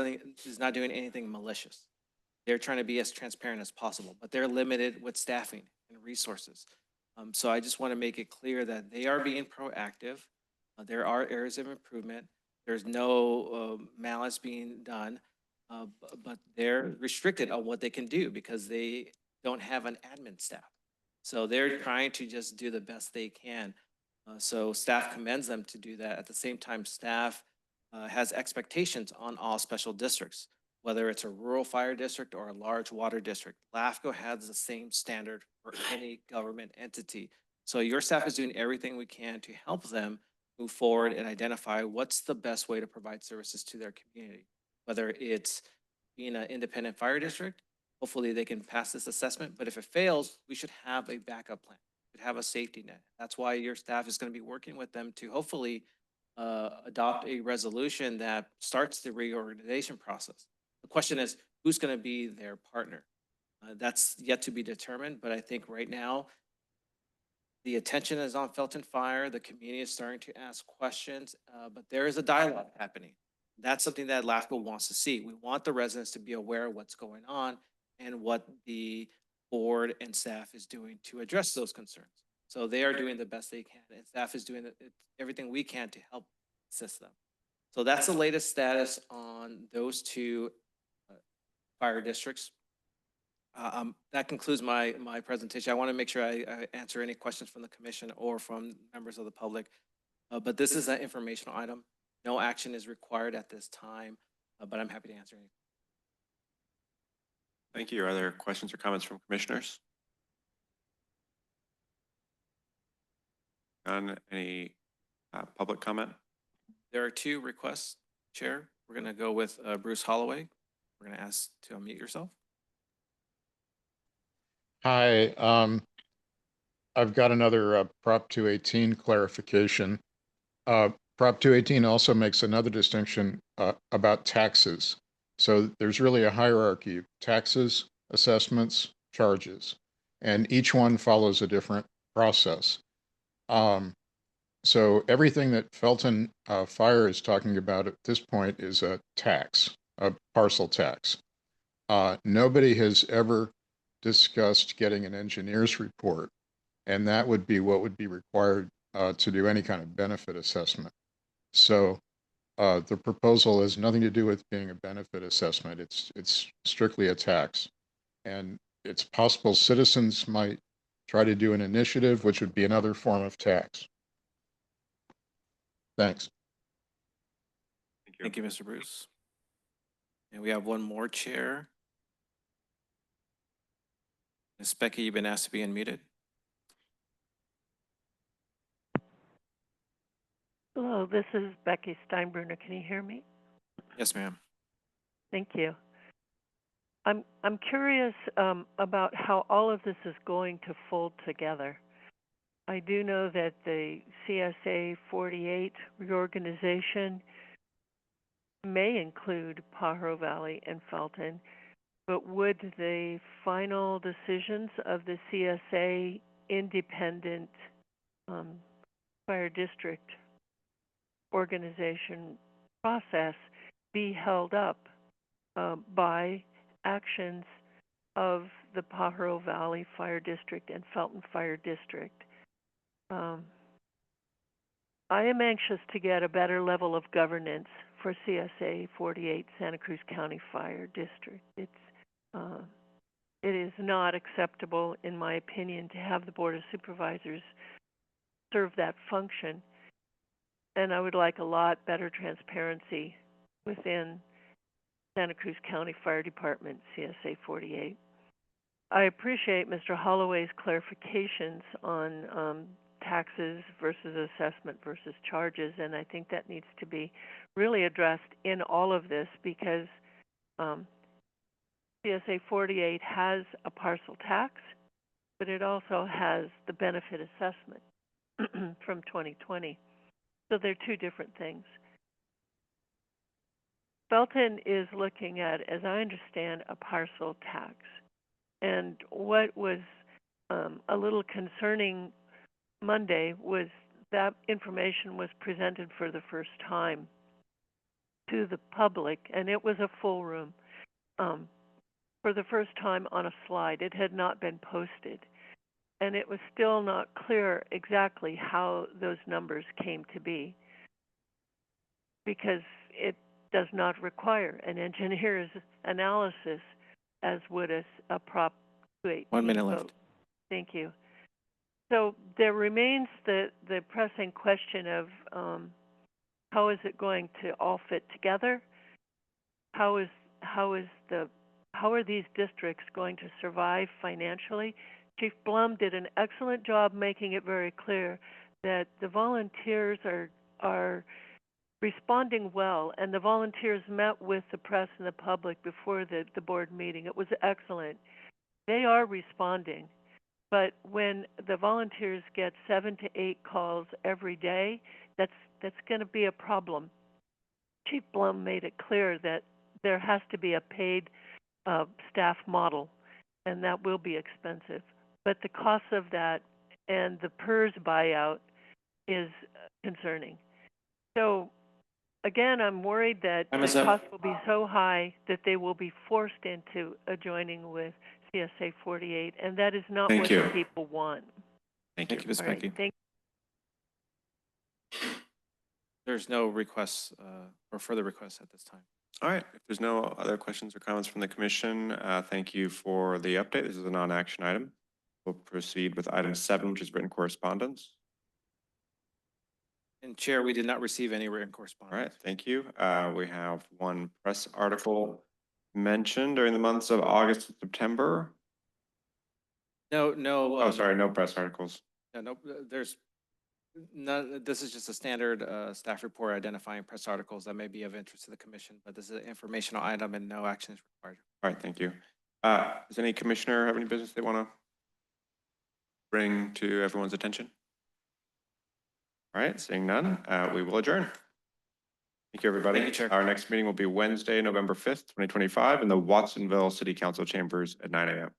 is not doing anything malicious. They're trying to be as transparent as possible, but they're limited with staffing and resources. So I just want to make it clear that they are being proactive. There are areas of improvement. There's no malice being done, but they're restricted on what they can do because they don't have an admin staff. So they're trying to just do the best they can. So staff commends them to do that. At the same time, staff has expectations on all special districts, whether it's a rural fire district or a large water district. LAFCO has the same standard for any government entity. So your staff is doing everything we can to help them move forward and identify what's the best way to provide services to their community. Whether it's being an independent fire district, hopefully they can pass this assessment, but if it fails, we should have a backup plan. We should have a safety net. That's why your staff is going to be working with them to hopefully adopt a resolution that starts the reorganization process. The question is, who's going to be their partner? That's yet to be determined, but I think right now, the attention is on Felton Fire. The community is starting to ask questions, but there is a dialogue happening. That's something that LAFCO wants to see. We want the residents to be aware of what's going on and what the board and staff is doing to address those concerns. So they are doing the best they can, and staff is doing everything we can to help assist them. So that's the latest status on those two fire districts. That concludes my presentation. I want to make sure I answer any questions from the commission or from members of the public. But this is an informational item. No action is required at this time, but I'm happy to answer any. Thank you. Are there questions or comments from commissioners? None. Any public comment? There are two requests, Chair. We're going to go with Bruce Holloway. We're going to ask to unmute yourself. Hi, I've got another Prop 218 clarification. Prop 218 also makes another distinction about taxes. So there's really a hierarchy of taxes, assessments, charges, and each one follows a different process. So everything that Felton Fire is talking about at this point is a tax, a parcel tax. Nobody has ever discussed getting an engineer's report, and that would be what would be required to do any kind of benefit assessment. So the proposal has nothing to do with being a benefit assessment. It's strictly a tax, and it's possible citizens might try to do an initiative, which would be another form of tax. Thanks. Thank you, Mr. Bruce. And we have one more chair. Ms. Becky, you've been asked to be unmuted. Hello, this is Becky Steinbruner. Can you hear me? Yes, ma'am. Thank you. I'm curious about how all of this is going to fold together. I do know that the CSA 48 reorganization may include Pajaro Valley and Felton, but would the final decisions of the CSA independent fire district organization process be held up by actions of the Pajaro Valley Fire District and Felton Fire District? I am anxious to get a better level of governance for CSA 48 Santa Cruz County Fire District. It is not acceptable, in my opinion, to have the Board of Supervisors serve that function. And I would like a lot better transparency within Santa Cruz County Fire Department, CSA 48. I appreciate Mr. Holloway's clarifications on taxes versus assessment versus charges, and I think that needs to be really addressed in all of this because CSA 48 has a parcel tax, but it also has the benefit assessment from 2020. So they're two different things. Felton is looking at, as I understand, a parcel tax. And what was a little concerning Monday was that information was presented for the first time to the public, and it was a full room for the first time on a slide. It had not been posted. And it was still not clear exactly how those numbers came to be because it does not require an engineer's analysis as would a Prop 218 1 minute vote. left. Thank you. So there remains the pressing question of how is it going to all fit together? How are these districts going to survive financially? Chief Blum did an excellent job making it very clear that the volunteers are responding well, and the volunteers met with the press and the public before the board meeting. It was excellent. They are responding, but when the volunteers get 7 to 8 calls every day, that's going to be a problem. Chief Blum made it clear that there has to be a paid staff model, and that will be expensive. But the cost of that and the PERS buyout is concerning. So again, I'm worried that the cost will be so high that they will be forced into joining with CSA 48, and that is not what the people want. Thank you, Ms. All right, Becky. thank There's no requests or further requests at this time. All right, if there's no other questions or comments from the commission, thank you for the update. This is a non-action item. We'll proceed with item 7, which is written correspondence. And Chair, we did not receive any written All correspondence. right, thank you. We have one press article mentioned during the months of August and September. No, Oh, sorry, no press articles. no, there's none. This is just a standard staff report identifying press articles that may be of interest to the commission, but this is an informational item and no action is required. All right, thank you. Does any commissioner have any business they want to bring to everyone's attention? All right, seeing none, we will adjourn. Thank you, everybody. Thank you, Chair. Our next meeting will be Wednesday, November 5th, 2025 in the Watsonville City Council chambers at 9 a.m.